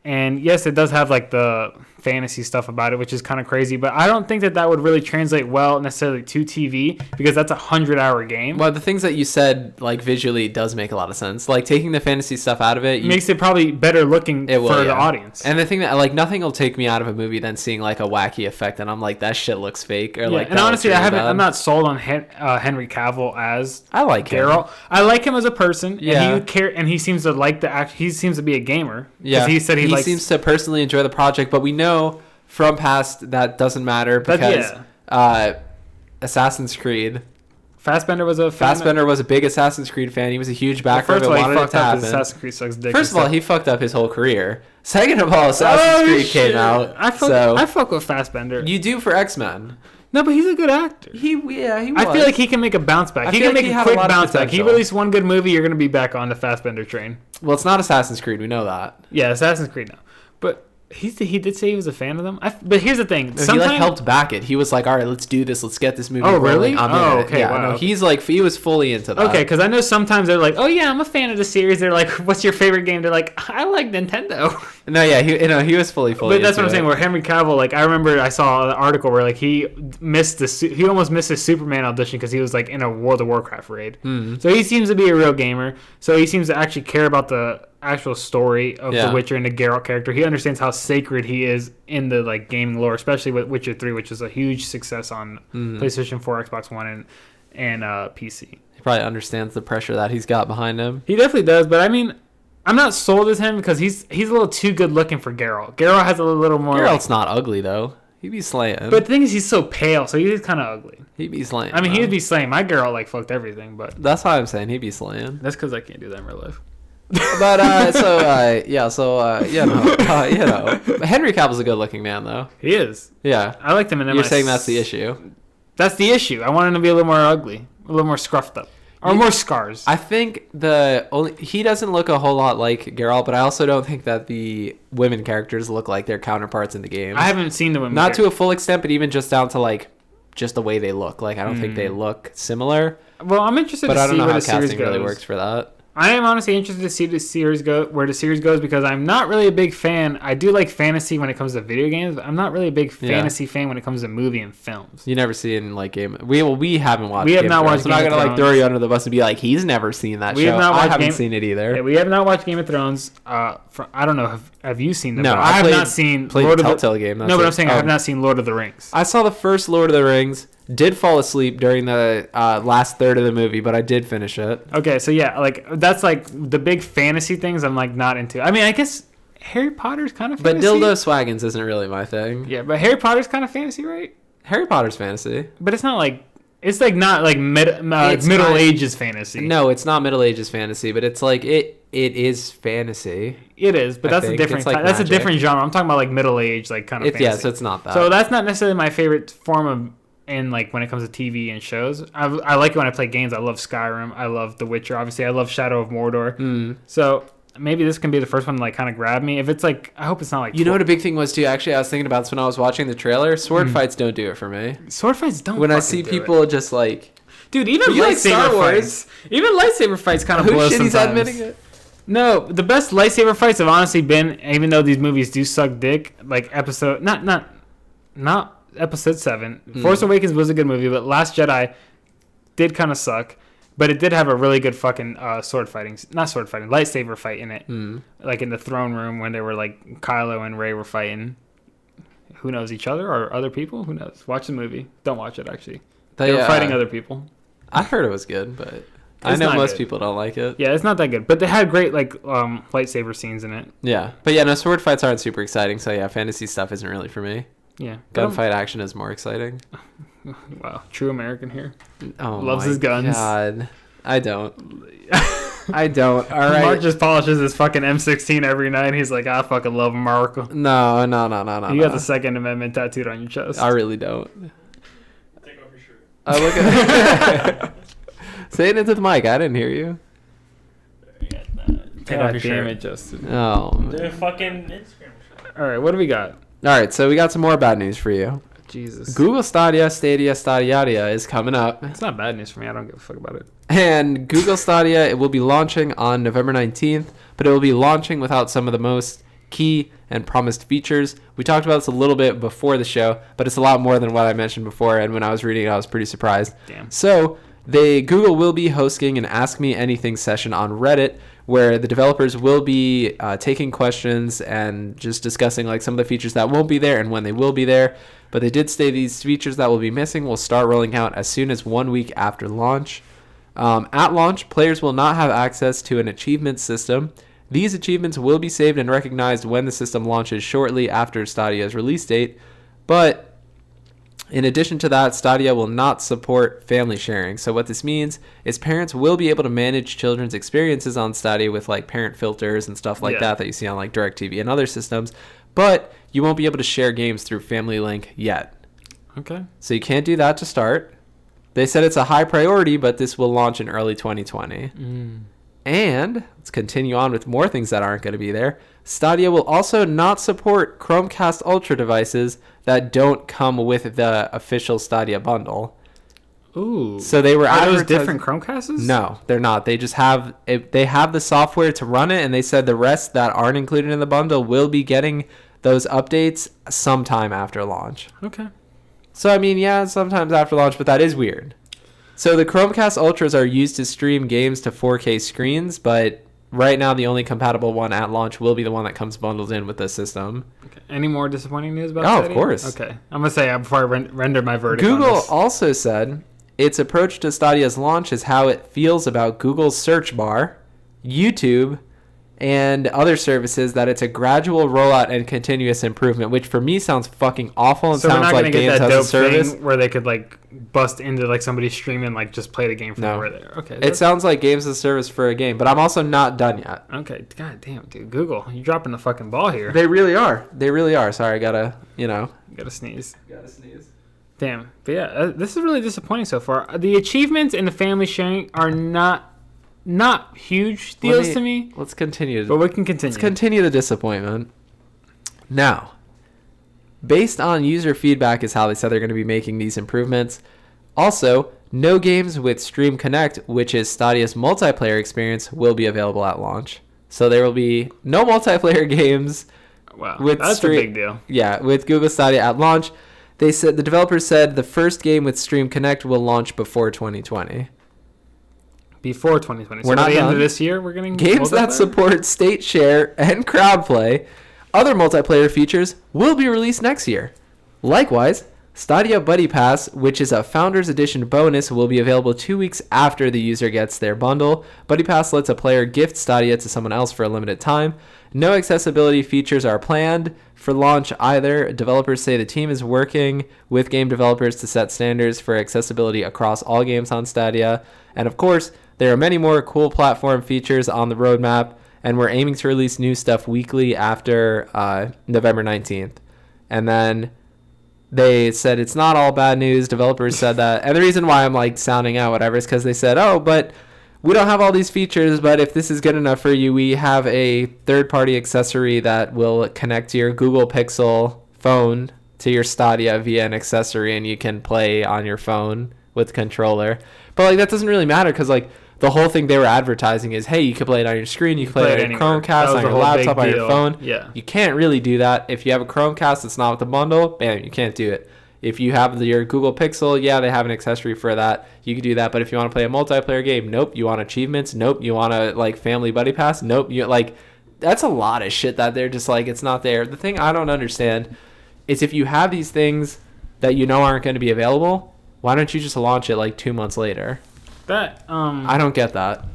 S2: and yes, it does have like the fantasy stuff about it, which is kind of crazy. But I don't think that would really translate well necessarily to TV because that's a 100-hour game.
S1: Well, the things that you said, like visually, does make a lot of sense. Like taking the fantasy stuff out of it
S2: makes it probably better looking for the audience.
S1: And the thing that like nothing will take me out of a movie than seeing like a wacky effect, and I'm like that shit looks fake. Or like,
S2: and honestly, I'm not sold on Henry Cavill as
S1: I like
S2: Geralt.
S1: him.
S2: I like him as a person.
S1: Yeah,
S2: and he seems to like the act. He seems to be a gamer.
S1: Yeah,
S2: he said he
S1: seems to personally enjoy the project, but we know from past that doesn't matter because Assassin's Creed.
S2: Fassbender was a
S1: big Assassin's Creed fan. He was a huge backer of it. Wanted it to happen.
S2: Assassin's Creed sucks dick.
S1: First of all, he fucked up his whole career. Second of all, Assassin's Creed came out.
S2: I fuck with Fassbender.
S1: You do for X-Men.
S2: No, but he's a good actor.
S1: He was.
S2: I feel like he can make a bounce back. He can make a quick bounce back. He released one good movie, you're gonna be back on the Fassbender train.
S1: Well, it's not Assassin's Creed. We know that.
S2: Yeah, Assassin's Creed now, but. He did say he was a fan of them. But here's the thing.
S1: He helped back it. He was like, all right, let's do this. Let's get this movie
S2: rolling.
S1: Really?
S2: Oh, okay.
S1: Yeah,
S2: wow.
S1: No, he was fully into that.
S2: Okay, because I know sometimes they're like, oh, yeah, I'm a fan of the series. They're like, what's your favorite game? They're like, I like Nintendo.
S1: No, yeah, he was fully
S2: But that's what I'm saying. Where Henry Cavill, like, I remember I saw an article where, like, he almost missed his Superman audition because he was, like, in a World of Warcraft raid. So he seems to be a real gamer. So he seems to actually care about the actual story of The Witcher and the Geralt character. He understands how sacred he is in the like gaming lore, especially with Witcher 3, which is a huge success on PlayStation 4, Xbox One, and PC.
S1: He probably understands the pressure that he's got behind him.
S2: He definitely does, but I mean, I'm not sold as him because he's a little too good looking for Geralt. Geralt has a little more.
S1: Geralt's not ugly though. He'd be slaying.
S2: But the thing is, he's so pale, so he's kind of ugly.
S1: He'd be slaying.
S2: I mean, he'd be slaying. My Geralt like fucked everything, but
S1: that's why I'm saying he'd be slaying.
S2: That's because I can't do that in real life.
S1: But Henry Cavill's a good-looking man, though.
S2: He is.
S1: Yeah,
S2: I liked him in
S1: You're saying that's the issue.
S2: That's the issue. I want him to be a little more ugly, a little more scruffed up, or more scars.
S1: I think he doesn't look a whole lot like Geralt, but I also don't think that the women characters look like their counterparts in the game.
S2: I haven't seen the women.
S1: Not to a full extent, but even just down to like just the way they look. Like I don't think they look similar.
S2: Well, I'm interested to see where the series goes.
S1: Really works for that.
S2: I am honestly interested to see where the series goes because I'm not really a big fan. I do like fantasy when it comes to video games, but I'm not really a big fantasy fan when it comes to movie and films.
S1: You never see it in like game. We haven't watched.
S2: We have not watched.
S1: I'm not gonna like throw you under the bus and be like he's never seen that show. I haven't seen it either.
S2: Yeah, we have not watched Game of Thrones. I don't know. Have you seen them?
S1: No,
S2: I have not seen
S1: Lord of the Telltale game.
S2: No, but I'm saying I have not seen Lord of the Rings.
S1: I saw the first Lord of the Rings. Did fall asleep during the last third of the movie, but I did finish it.
S2: Okay, so yeah, like that's like the big fantasy things I'm like not into. I mean, I guess Harry Potter's kind of fantasy.
S1: But dildo swaggins isn't really my thing.
S2: Yeah, but Harry Potter's kind of fantasy, right?
S1: Harry Potter's fantasy.
S2: But it's not like not like Middle Ages fantasy.
S1: No, it's not Middle Ages fantasy, but it's like it is fantasy.
S2: It is, but that's a different that's a different genre. I'm talking about like Middle Age like kind of fantasy.
S1: Yeah, so it's not that.
S2: So that's not necessarily my favorite form of and like when it comes to TV and shows. I like it when I play games. I love Skyrim. I love The Witcher. Obviously, I love Shadow of Mordor. So maybe this can be the first one to like kind of grab me. If it's like, I hope it's not like.
S1: You know what a big thing was too? Actually, I was thinking about this when I was watching the trailer. Sword fights don't do it for me.
S2: Sword fights don't.
S1: When I see people just like,
S2: dude, even lightsaber fights. Even lightsaber fights kind of blow sometimes. He's admitting it. No, the best lightsaber fights have honestly been, even though these movies do suck dick, like episode not Episode 7. Force Awakens was a good movie, but Last Jedi did kind of suck. But it did have a really good fucking lightsaber fight in it. Like in the throne room when they were like Kylo and Rey were fighting. Who knows, each other or other people? Who knows? Watch the movie. Don't watch it, actually. They were fighting other people.
S1: I heard it was good, but... I know
S2: not
S1: most
S2: good.
S1: people don't like it.
S2: Yeah, it's not that good. But they had great like lightsaber scenes in it.
S1: Yeah. But yeah, no, sword fights aren't super exciting. So yeah, fantasy stuff isn't really for me.
S2: Yeah.
S1: Gunfight action is more exciting.
S2: Wow, true American here.
S1: Oh,
S2: Loves
S1: my
S2: his guns.
S1: God. I don't. I don't. All right.
S2: Mark just polishes his fucking M16 every night. He's like, I fucking love America.
S1: No.
S2: You got the Second Amendment tattooed on your chest.
S1: I really don't.
S3: Take off your shirt.
S1: I look at. Say it into the mic. I didn't hear you.
S3: Take
S2: God
S3: off your
S2: damn
S3: shirt.
S2: it, Justin.
S1: Oh.
S3: The fucking Instagram shirt.
S2: All right, what do we got?
S1: All right. So we got some more bad news for you.
S2: Jesus.
S1: Google Stadia is coming up.
S2: It's not bad news for me. I don't give a fuck about it.
S1: And Google Stadia, it will be launching on November 19th, but it will be launching without some of the most key and promised features. We talked about this a little bit before the show, but it's a lot more than what I mentioned before, and when I was reading it, I was pretty surprised.
S2: Damn.
S1: So, Google will be hosting an Ask Me Anything session on Reddit, where the developers will be taking questions and just discussing like some of the features that won't be there and when they will be there. But they did say these features that will be missing will start rolling out as soon as 1 week after launch. At launch, players will not have access to an achievement system. These achievements will be saved and recognized when the system launches shortly after Stadia's release date. But in addition to that, Stadia will not support family sharing. So what this means is parents will be able to manage children's experiences on Stadia with like parent filters and stuff like that you see on like DirecTV and other systems. But you won't be able to share games through Family Link yet.
S2: Okay.
S1: So you can't do that to start. They said it's a high priority, but this will launch in early 2020. And let's continue on with more things that aren't going to be there. Stadia will also not support Chromecast Ultra devices that don't come with the official Stadia bundle.
S2: Ooh.
S1: So they were
S2: Are those
S1: advertising-
S2: different Chromecasts?
S1: No, they're not. They just have they have the software to run it, and they said the rest that aren't included in the bundle will be getting those updates sometime after launch.
S2: Okay.
S1: So, I mean, yeah, sometimes after launch, but that is weird. So, the Chromecast Ultras are used to stream games to 4K screens, but right now the only compatible one at launch will be the one that comes bundled in with the system.
S2: Okay. Any more disappointing news about
S1: Oh,
S2: Stadia?
S1: of course.
S2: Okay. I'm going to say before I render my verdict on
S1: Google
S2: this.
S1: also said its approach to Stadia's launch is how it feels about Google's search bar, YouTube, and other services, that it's a gradual rollout and continuous improvement, which for me sounds fucking awful and
S2: So we're
S1: sounds
S2: not
S1: like
S2: going to get
S1: games
S2: that
S1: as a
S2: dope
S1: service.
S2: thing where they could like bust into like somebody streaming like just play the game from
S1: No.
S2: over there. Okay.
S1: It sounds like games as a service for a game, but I'm also not done yet.
S2: Okay. God damn, dude. Google, you're dropping the fucking ball here.
S1: They really are. They really are. Sorry, I gotta,
S2: You gotta sneeze.
S1: Gotta sneeze.
S2: Damn. But yeah, this is really disappointing so far. The achievements and the family sharing are not huge deals to me,
S1: Let's continue.
S2: but we can continue.
S1: Let's continue the disappointment. Now, based on user feedback is how they said they're going to be making these improvements. Also, no games with Stream Connect, which is Stadia's multiplayer experience, will be available at launch. So there will be no multiplayer games.
S2: Wow,
S1: with
S2: that's a big deal.
S1: Yeah, with Google Stadia at launch. They said the developers said the first game with Stream Connect will launch before 2020.
S2: Before 2020. So
S1: We're not
S2: by the end
S1: done.
S2: of this year, we're getting
S1: Games that
S2: multiplayer?
S1: support state share and crowd play, other multiplayer features, will be released next year. Likewise, Stadia Buddy Pass, which is a Founders Edition bonus, will be available 2 weeks after the user gets their bundle. Buddy Pass lets a player gift Stadia to someone else for a limited time. No accessibility features are planned for launch either. Developers say the team is working with game developers to set standards for accessibility across all games on Stadia. And of course, there are many more cool platform features on the roadmap, and we're aiming to release new stuff weekly after November 19th. And then they said it's not all bad news. Developers said that. And the reason why I'm like sounding out whatever is because they said, oh, but we don't have all these features, but if this is good enough for you, we have a third-party accessory that will connect to your Google Pixel phone to your Stadia via an accessory, and you can play on your phone with controller. But like that doesn't really matter because like the whole thing they were advertising is, hey, you can play it on your screen, you can play it on your
S2: anywhere.
S1: Chromecast,
S2: That was
S1: on
S2: the
S1: your
S2: whole big
S1: laptop, on your
S2: deal.
S1: phone.
S2: Yeah.
S1: You can't really do that. If you have a Chromecast that's not with the bundle, bam, you can't do it. If you have your Google Pixel, yeah, they have an accessory for that. You can do that. But if you want to play a multiplayer game, nope. You want achievements? Nope. You want to like family buddy pass? Nope. You like that's a lot of shit that they're just like it's not there. The thing I don't understand is if you have these things that you know aren't going to be available, why don't you just launch it like 2 months later? I don't get that.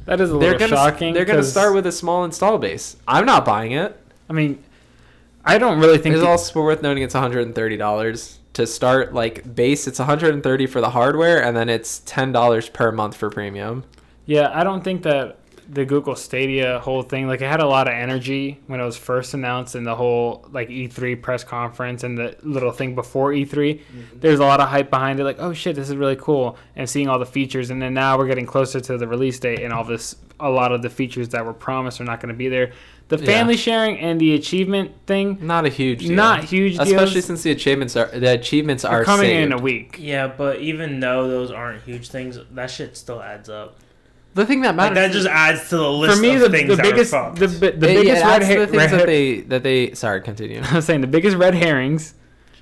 S2: That is a little shocking.
S1: They're gonna start with a small install base. I'm not buying it.
S2: I mean, I don't really think
S1: it's also worth noting it's $130 to start. Like base, it's $130 for the hardware, and then it's $10 per month for premium.
S2: Yeah, I don't think that the Google Stadia whole thing, like, it had a lot of energy when it was first announced in the whole like E3 press conference and the little thing before E3. There's a lot of hype behind it, like, oh shit, this is really cool, and seeing all the features. And then now we're getting closer to the release date, and a lot of the features that were promised are not going to be there. The family sharing and the achievement thing,
S1: not a huge deal. Especially since the achievements are
S2: coming
S1: saved.
S2: in a week.
S3: Yeah, but even though those aren't huge things, that shit still adds up.
S1: The thing that matters,
S3: like, that just adds to the list
S2: for me,
S3: of things that
S2: biggest,
S3: are fucked.
S2: the biggest
S1: that they sorry, continue.
S2: I was saying the biggest red herrings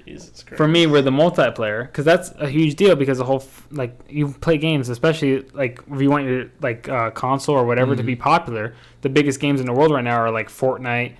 S3: Jesus Christ.
S2: for me were the multiplayer, because that's a huge deal, because the whole like you play games, especially like if you want your like console or whatever to be popular. The biggest games in the world right now are like Fortnite,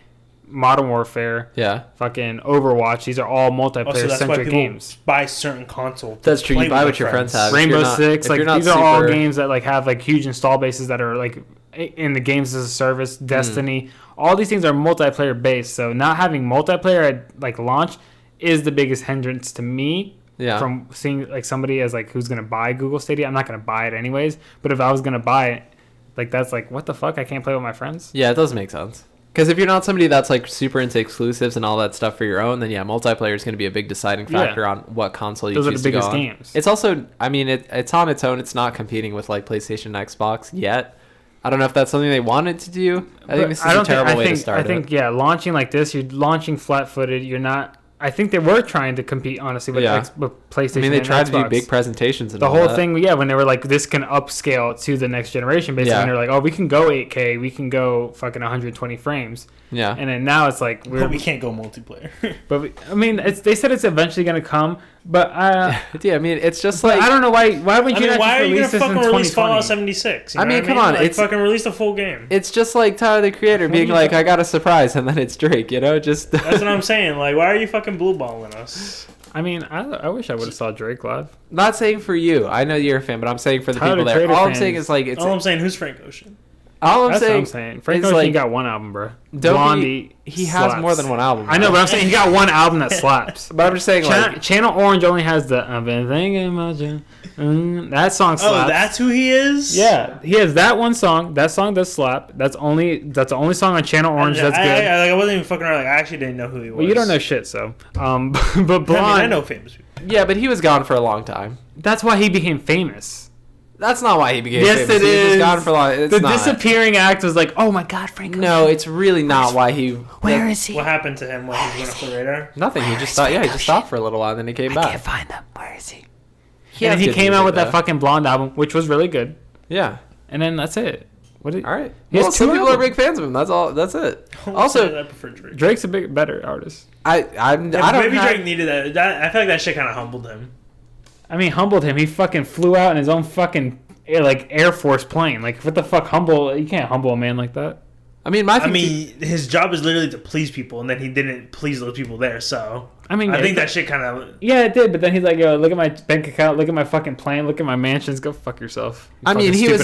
S2: Modern Warfare, fucking Overwatch. These are all multiplayer centric games.
S3: Buy certain console.
S1: That's true. You buy what your friends have.
S2: Rainbow Six, like these are all games that like have like huge install bases that are like in the games as a service. Destiny, all these things are multiplayer based. So not having multiplayer at like launch is the biggest hindrance to me. Yeah. From seeing like somebody as like who's gonna buy Google Stadia, I'm not gonna buy it anyways. But if I was gonna buy it, like that's like what the fuck? I can't play with my friends.
S1: Yeah, it does make sense. Because if you're not somebody that's like super into exclusives and all that stuff for your own, then multiplayer is going to be a big deciding factor on what console you choose to go on. Those are the biggest games. It's also, I mean, it's on its own. It's not competing with like PlayStation and Xbox yet. I don't know if that's something they wanted to do. I think this is a terrible way to start it.
S2: I think, launching like this, you're launching flat-footed. You're not... I think they were trying to compete, honestly, with PlayStation. I mean,
S1: they tried to do big presentations. And
S2: the whole thing, when they were like, this can upscale to the next generation, basically. And they're like, oh, we can go 8K, we can go fucking 120 frames. Yeah. And then now it's like,
S3: but we can't go multiplayer.
S2: They said it's eventually going to come, but
S1: I mean, it's just like,
S2: I don't know why would you not
S3: why
S2: just release this in 2020?
S3: Release Fallout 76?
S1: I mean, come on,
S3: like, it's fucking release the full game.
S1: It's just like Tyler the Creator being like, I got a surprise, and then it's Drake, just
S3: that's what I'm saying. Like, why are you fucking blue balling us?
S2: I mean, I wish I would have saw Drake live.
S1: Not saying for you. I know you're a fan, but I'm saying for the people there. All I'm saying is like,
S3: all I'm saying, who's Frank Ocean?
S1: All
S2: That's what I'm saying. Frank Ocean like, got one album, bro.
S1: Blondie. He has more than one album.
S2: Bro. I know, but I'm saying he got one album that slaps.
S1: But I'm just saying, like,
S2: Channel Orange only has the I've been thinking about you. That song slaps.
S3: Oh, that's who he is?
S2: Yeah, he has that one song. That song does slap. That's the only song on Channel Orange that's good.
S3: I wasn't even fucking around. Like, I actually didn't know who he was.
S2: Well, you don't know shit, so. But Blonde.
S3: I know famous people.
S1: Yeah, but he was gone for a long time.
S2: That's why he became famous.
S1: That's not why he became famous.
S2: Yes, it is.
S1: He was gone for long.
S2: The disappearing act was like, oh my god, Frank Ocean.
S1: No, it's really not why he...
S2: Where is he?
S3: What happened to him when he went off the radar?
S1: Nothing. He just stopped. Yeah, he just stopped for a little while, and then he came back.
S2: I can't find him. Where is he? And he came out with that fucking Blonde album, which was really good.
S1: Yeah.
S2: And then that's it.
S1: All right. Well, some people are big fans of him. That's all. That's it. Also,
S3: I prefer Drake.
S2: Drake's a better artist.
S3: Maybe Drake needed that. I feel like that shit kind of humbled him.
S2: I mean, humbled him. He fucking flew out in his own fucking Air Force plane. Like, what the fuck? You can't humble a man like that.
S1: I mean,
S3: his job is literally to please people, and then he didn't please those people there. So I think that shit kind of
S2: it did. But then he's like, "Yo, look at my bank account, look at my fucking plane, look at my mansions. Go fuck yourself."
S1: He was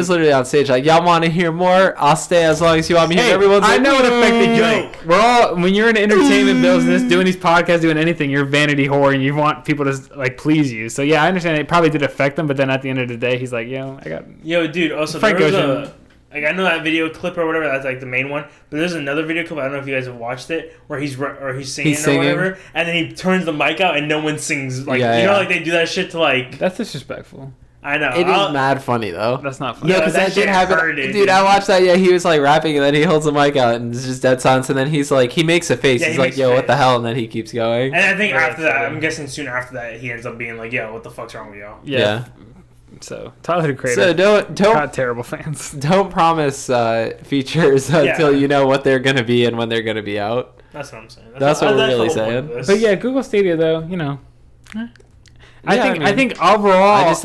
S1: literally on stage like, "Y'all want to hear more? I'll stay as long as you want me here." Everyone's like,
S2: I know what affected Drake. We're all when you're in the entertainment business, doing these podcasts, doing anything, you're vanity whore, and you want people to like please you. So yeah, I understand it probably did affect him. But then at the end of the day, he's like,
S3: dude. Also, Frank Ocean. Like, I know that video clip or whatever, that's like the main one, but there's another video clip, I don't know if you guys have watched it, where he's singing or whatever, and then he turns the mic out and no one sings. Like, like they do that shit to like...
S2: That's disrespectful.
S3: I know.
S1: It is mad funny, though.
S2: That's not funny.
S1: Yeah, because that did happen. Dude, I watched that, he was like rapping, and then he holds the mic out, and it's just dead silence, and then he's like, he makes a face, he's like, yo, what the hell, and then he keeps going.
S3: And I think after that, I'm guessing soon after that, he ends up being like, yo, what the fuck's wrong with y'all?
S2: Yeah. So Tyler the Creator.
S1: So don't
S2: got terrible fans.
S1: Don't promise features until you know what they're gonna be and when they're gonna be out.
S3: That's what I'm saying.
S1: That's what we're really saying.
S2: But yeah, Google Stadia though, I think overall,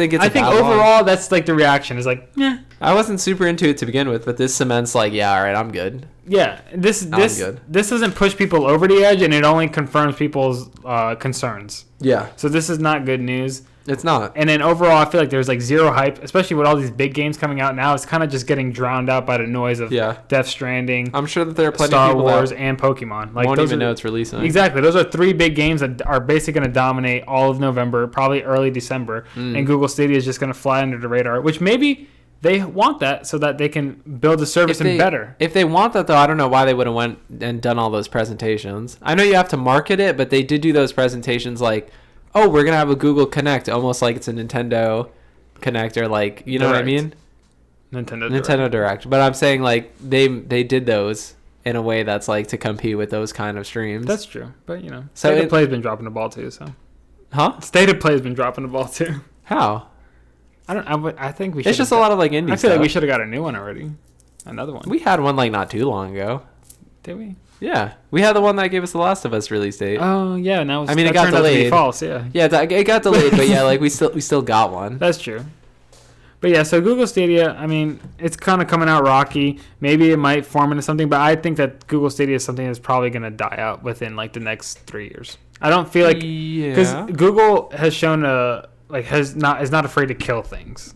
S2: overall that's like the reaction is like, yeah.
S1: I wasn't super into it to begin with, but this cements like, all right, I'm good.
S2: Yeah, this doesn't push people over the edge, and it only confirms people's concerns.
S1: Yeah.
S2: So this is not good news.
S1: It's not.
S2: And then overall, I feel like there's like zero hype, especially with all these big games coming out now. It's kind of just getting drowned out by the noise of Death Stranding.
S1: I'm sure that there are plenty
S2: Star
S1: of people
S2: Wars
S1: that
S2: and Pokemon. Like
S1: won't
S2: those
S1: even
S2: are,
S1: know it's releasing.
S2: Exactly. Those are 3 big games that are basically going to dominate all of November, probably early December. And Google Stadia is just going to fly under the radar, which maybe they want that so that they can build the service better.
S1: If they want that, though, I don't know why they would have went and done all those presentations. I know you have to market it, but they did do those presentations like, oh, we're going to have a Google Connect, almost like it's a Nintendo Connect or like, you know what I mean? Nintendo Direct. But I'm saying like they did those in a way that's like to compete with those kind of streams.
S2: That's true. But,
S1: So
S2: State of Play's been dropping the ball too, so.
S1: Huh?
S2: State of Play's been dropping the ball too.
S1: How?
S2: I think we should.
S1: It's just a lot of like indie
S2: I feel
S1: stuff.
S2: like we should have got a new one already. Another one.
S1: We had one like not too long ago.
S2: Did we?
S1: Yeah, we had the one that gave us The Last of Us release date.
S2: Oh yeah, and that
S1: it got
S2: turned out to be
S1: delayed.
S2: false. Yeah.
S1: Yeah, it got delayed, but yeah, like we still got one.
S2: That's true. But yeah, so Google Stadia, I mean, it's kind of coming out rocky. Maybe it might form into something, but I think that Google Stadia is something that's probably going to die out within like the next 3 years. I don't feel like because Google has shown is not afraid to kill things.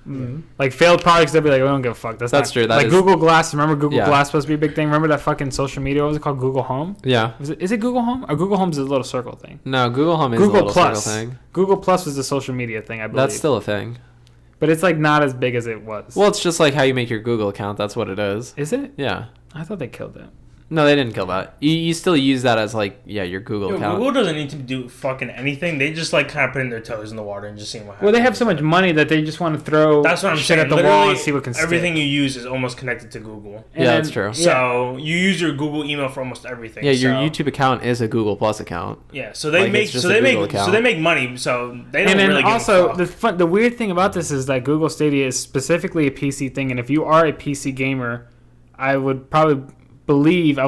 S2: Mm-hmm. Like failed products, they'll be like, we don't give a fuck. That's
S1: true.
S2: Like Google Glass. Remember Google Glass supposed to be a big thing. Remember that fucking social media? What was it called? Google Home.
S1: Yeah.
S2: Is it Google Home or Google Home's a little circle thing?
S1: No, Google Home is
S2: Google
S1: a little
S2: Plus.
S1: circle thing.
S2: Google Plus was the social media thing, I believe.
S1: That's still a thing.
S2: But it's like not as big as it was.
S1: Well, it's just like how you make your Google account. That's what it is.
S2: Is it?
S1: Yeah.
S2: I thought they killed it.
S1: No, they didn't kill that. You still use that as like your Google account.
S3: Google doesn't need to do fucking anything. They just like kind of putting their toes in the water and just seeing what happens.
S2: Well, they have so much money that they just want to throw
S3: that's what I'm
S2: shit
S3: saying.
S2: at the
S3: Literally,
S2: wall and see what can stick.
S3: everything you use is almost connected to Google.
S2: And
S1: that's true.
S3: So you use your Google email for almost everything.
S1: Yeah, your YouTube account is a Google Plus account.
S3: Yeah, so they
S1: Like,
S3: make
S1: it's just a Google account.
S3: so they make money. So they don't
S2: and then
S3: really
S2: also
S3: give a fuck.
S2: the weird thing about this is that Google Stadia is specifically a PC thing, and if you are a PC gamer, I would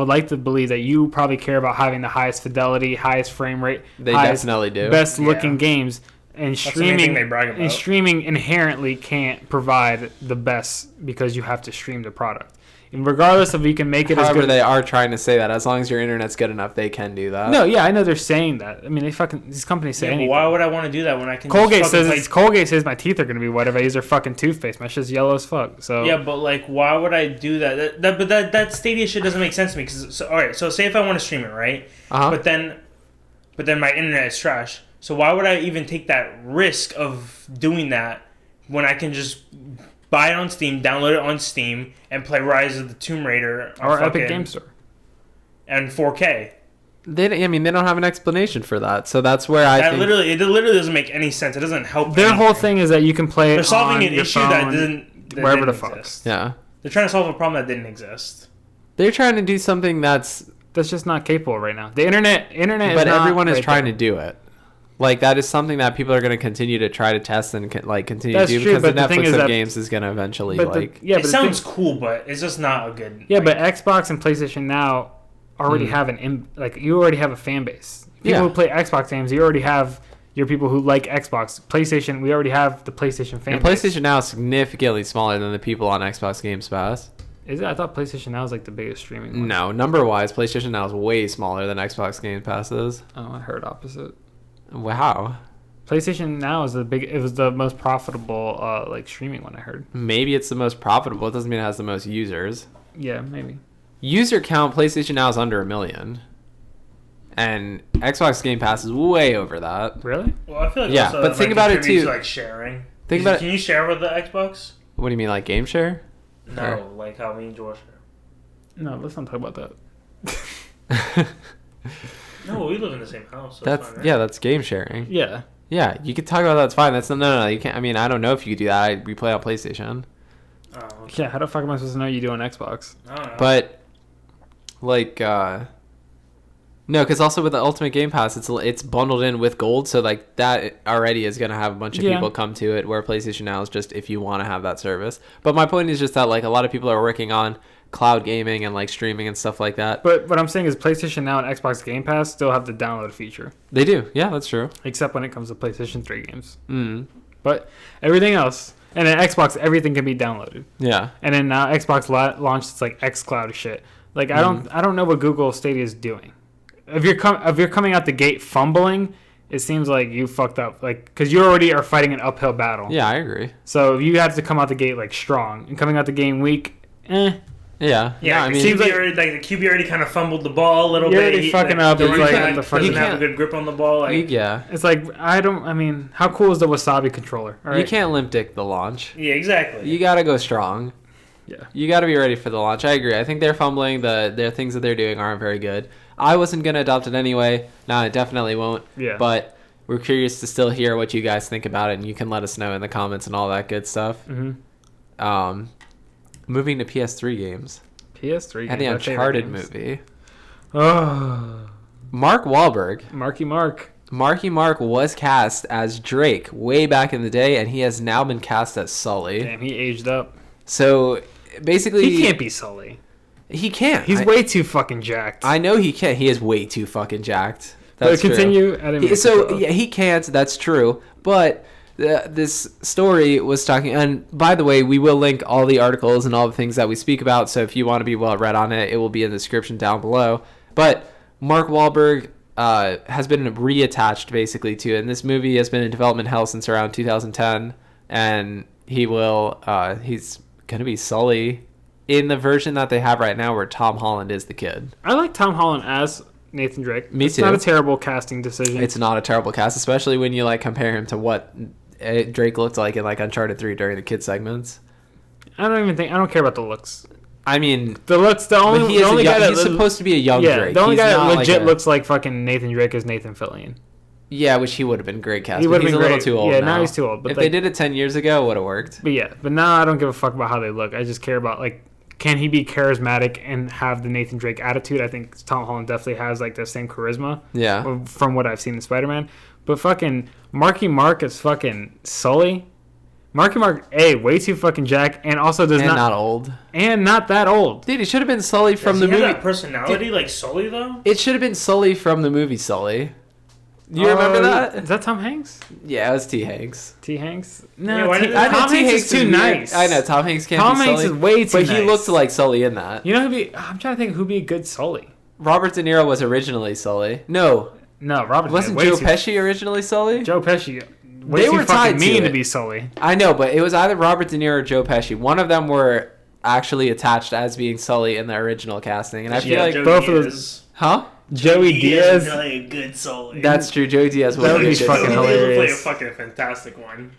S2: like to believe that you probably care about having the highest fidelity, highest frame rate,
S1: They
S2: highest,
S1: definitely do.
S2: best looking games. And
S3: That's the main thing they brag about.
S2: streaming inherently can't provide the best because you have to stream the product. And regardless of if you can make it
S1: However,
S2: as good.
S1: they are trying to say that as long as your internet's good enough, they can do that.
S2: No, yeah, I know they're saying that. I mean, these companies say
S3: Yeah, but
S2: anything.
S3: why would I want to do that when I can?
S2: Colgate
S3: just fucking
S2: says Colgate says my teeth are gonna be white if I use their fucking toothpaste. My shit's yellow as fuck. So
S3: Yeah, but like, why would I do that? That Stadia shit doesn't make sense to me. All right, so say if I want to stream it, right?
S1: Uh-huh.
S3: But then my internet is trash. So why would I even take that risk of doing that when I can just buy it on Steam, download it on Steam, and play Rise of the Tomb Raider
S2: or Epic Game Store
S3: and 4K?
S1: They don't have an explanation for that, so that's where I think
S3: it literally doesn't make any sense. It doesn't help.
S2: Their
S3: anything.
S2: whole thing is that you can play it.
S3: They're solving
S2: on
S3: an
S2: your
S3: issue
S2: phone,
S3: that didn't
S2: wherever the
S3: exist.
S2: fuck.
S1: Yeah,
S3: They're trying to solve a problem that didn't exist.
S1: they're trying to do something that's
S2: just not capable right now. The internet,
S1: but
S2: is not
S1: everyone is
S2: right
S1: trying
S2: there.
S1: to do it. Like that is something that people are going to continue to try to test and continue
S2: That's
S1: to do
S2: true,
S1: because the
S2: but the thing
S1: Netflix
S2: is
S1: of
S2: that-
S1: games is going to eventually
S2: But
S1: like.
S3: It sounds cool, but it's just not a good.
S2: Yeah, but Xbox and PlayStation now already have you already have a fan base. People who play Xbox games, you already have your people who like Xbox. PlayStation, we already have the PlayStation fan
S1: and
S2: base.
S1: PlayStation Now is significantly smaller than the people on Xbox Games Pass.
S2: Is it? I thought PlayStation Now is like the biggest streaming one.
S1: No, number wise, PlayStation Now is way smaller than Xbox Game Pass is.
S2: Oh, I heard opposite.
S1: Wow.
S2: PlayStation Now is it was the most profitable streaming one I heard.
S1: Maybe it's the most profitable. It doesn't mean it has the most users.
S2: Yeah, maybe.
S1: User count, PlayStation Now is under 1 million. And Xbox Game Pass is way over that.
S2: Really?
S3: Well, I feel like
S1: Yeah,
S3: also
S1: but
S3: that
S1: think
S3: might
S1: about it
S3: contribute
S1: too.
S3: To, like sharing.
S1: Think about it-
S3: Can you share with the Xbox?
S1: What do you mean, like game share?
S3: No,
S1: Or-
S3: like how me and Josh share.
S2: No, let's not talk about that.
S3: No, we live in the same house. So
S1: That's
S3: it's fine, right?
S1: yeah, that's game sharing.
S2: Yeah.
S1: Yeah, you could talk about that. It's fine. That's no. You can't. I mean, I don't know if you could do that. We play on PlayStation,
S3: Oh, okay.
S2: Yeah, how the fuck am I supposed to know you do on Xbox?
S3: I don't know.
S1: but like no, because also with the Ultimate Game Pass, it's bundled in with Gold, so like that already is gonna have a bunch of people come to it. Where PlayStation Now is just if you want to have that service. But my point is just that like a lot of people are working on cloud gaming and like streaming and stuff like that.
S2: But what I'm saying is PlayStation Now and Xbox Game Pass still have the download feature,
S1: They do. Yeah, that's true.
S2: except when it comes to PlayStation 3 games.
S1: Mm.
S2: But everything else, and then Xbox, everything can be downloaded.
S1: Yeah.
S2: And then now Xbox launched its like xCloud shit. Like I don't know what Google Stadia is doing. If you're coming out the gate fumbling, it seems like you fucked up. Like, because you already are fighting an uphill battle.
S1: Yeah, I agree.
S2: So you have to come out the gate like strong, and coming out the game weak,
S1: Yeah.
S3: Yeah,
S1: I
S3: it
S1: mean,
S3: seems like the QB already kind of fumbled the ball a little
S2: You're
S3: bit.
S2: already fucking up.
S3: The
S2: It's
S3: running
S2: like,
S3: back
S2: what the fuck-
S3: doesn't
S1: You
S3: have a
S1: can't-
S3: good grip on the ball. Like,
S1: yeah.
S2: It's like I mean, how cool is the wasabi controller? All right?
S1: You can't limp dick the launch.
S3: yeah, exactly.
S1: You gotta go strong.
S2: Yeah.
S1: You gotta be ready for the launch. I agree. I think they're fumbling. The things that they're doing aren't very good. I wasn't gonna adopt it anyway. No, I definitely won't.
S2: Yeah.
S1: But we're curious to still hear what you guys think about it, and you can let us know in the comments and all that good stuff.
S2: Mm-hmm.
S1: Moving to PS3 games.
S2: PS3
S1: And the
S2: games, my favorite
S1: Uncharted
S2: games.
S1: movie.
S2: Oh,
S1: Mark Wahlberg.
S2: Marky Mark.
S1: Was cast as Drake way back in the day, and he has now been cast as Sully.
S2: Damn, he aged up.
S1: So basically,
S2: He can't be Sully.
S1: He can't.
S2: He's way too fucking jacked.
S1: I know he can't. He is way too fucking jacked.
S2: But
S1: That's true.
S2: continue. I didn't mean to
S1: So
S2: cut off.
S1: yeah, he can't. That's true. But this story was talking. And by the way, we will link all the articles and all the things that we speak about. So if you want to be well read on it, it will be in the description down below. But Mark Wahlberg has been reattached basically to it. And this movie has been in development hell since around 2010, and he's gonna be Sully in the version that they have right now, where Tom Holland is the kid.
S2: I like Tom Holland as Nathan Drake.
S1: Me
S2: It's
S1: too.
S2: not a terrible casting decision.
S1: It's not a terrible cast, especially when you like compare him to what Drake looked like in like Uncharted 3 during the kid segments.
S2: I don't care about the looks.
S1: I mean,
S2: The looks. The only,
S1: but
S2: the only guy that
S1: he's supposed to be a young
S2: yeah,
S1: Drake.
S2: the only
S1: He's
S2: guy that
S1: not
S2: legit
S1: like
S2: looks like fucking Nathan Drake is Nathan Fillion.
S1: Yeah, which he would have been great cast.
S2: He
S1: But
S2: would have
S1: he's
S2: been
S1: a little
S2: great.
S1: too old
S2: Yeah,
S1: now.
S2: now he's too old. But
S1: If
S2: like,
S1: they did it 10 years ago, it would have worked.
S2: But yeah, but now I don't give a fuck about how they look. I just care about like, can he be charismatic and have the Nathan Drake attitude? I think Tom Holland definitely has like the same charisma.
S1: Yeah.
S2: From what I've seen in Spider-Man. But fucking Marky Mark is fucking Sully. Marky Mark, way too fucking jack, and also does
S1: And
S2: not
S1: not old.
S2: and not that old.
S1: Dude, it should have been Sully from
S3: Does
S1: the
S3: he have
S1: movie.
S3: that personality like Sully though?
S1: It should have been Sully from the movie Sully. You remember that?
S2: Is that Tom Hanks?
S1: Yeah, it was T. Hanks.
S2: T. Hanks?
S3: Yeah,
S2: No,
S3: why
S2: T-
S3: did-
S1: I know
S2: Tom
S1: T.
S2: Hanks
S1: Hanks
S2: is too
S1: weird.
S2: nice.
S1: I know Tom Hanks can't
S2: Tom
S1: be
S2: Hanks
S1: Sully,
S2: is way too
S1: but
S2: nice.
S1: he looked like Sully in that.
S2: You know who'd be? I'm trying to think who'd be a good Sully.
S1: Robert De Niro was originally Sully. No,
S2: No, Robert.
S1: wasn't
S2: way
S1: Joe
S2: too-
S1: Pesci originally Sully?
S2: Joe Pesci. Way
S1: They
S2: too
S1: were
S2: fucking
S1: tied to
S2: mean to
S1: it.
S2: be Sully.
S1: I know, but it was either Robert De Niro or Joe Pesci. One of them were actually attached as being Sully in the original casting, and I feel
S2: Yeah,
S1: like,
S3: Joey
S2: both of
S3: Diaz.
S2: those-
S1: huh?
S2: Joey
S3: He
S2: Diaz.
S3: is really a good Sully.
S1: That's true. Joey Diaz
S2: That
S1: was
S2: would be
S1: really good
S2: fucking
S1: Sully.
S3: He would play a
S2: hilarious.
S3: fucking fantastic one.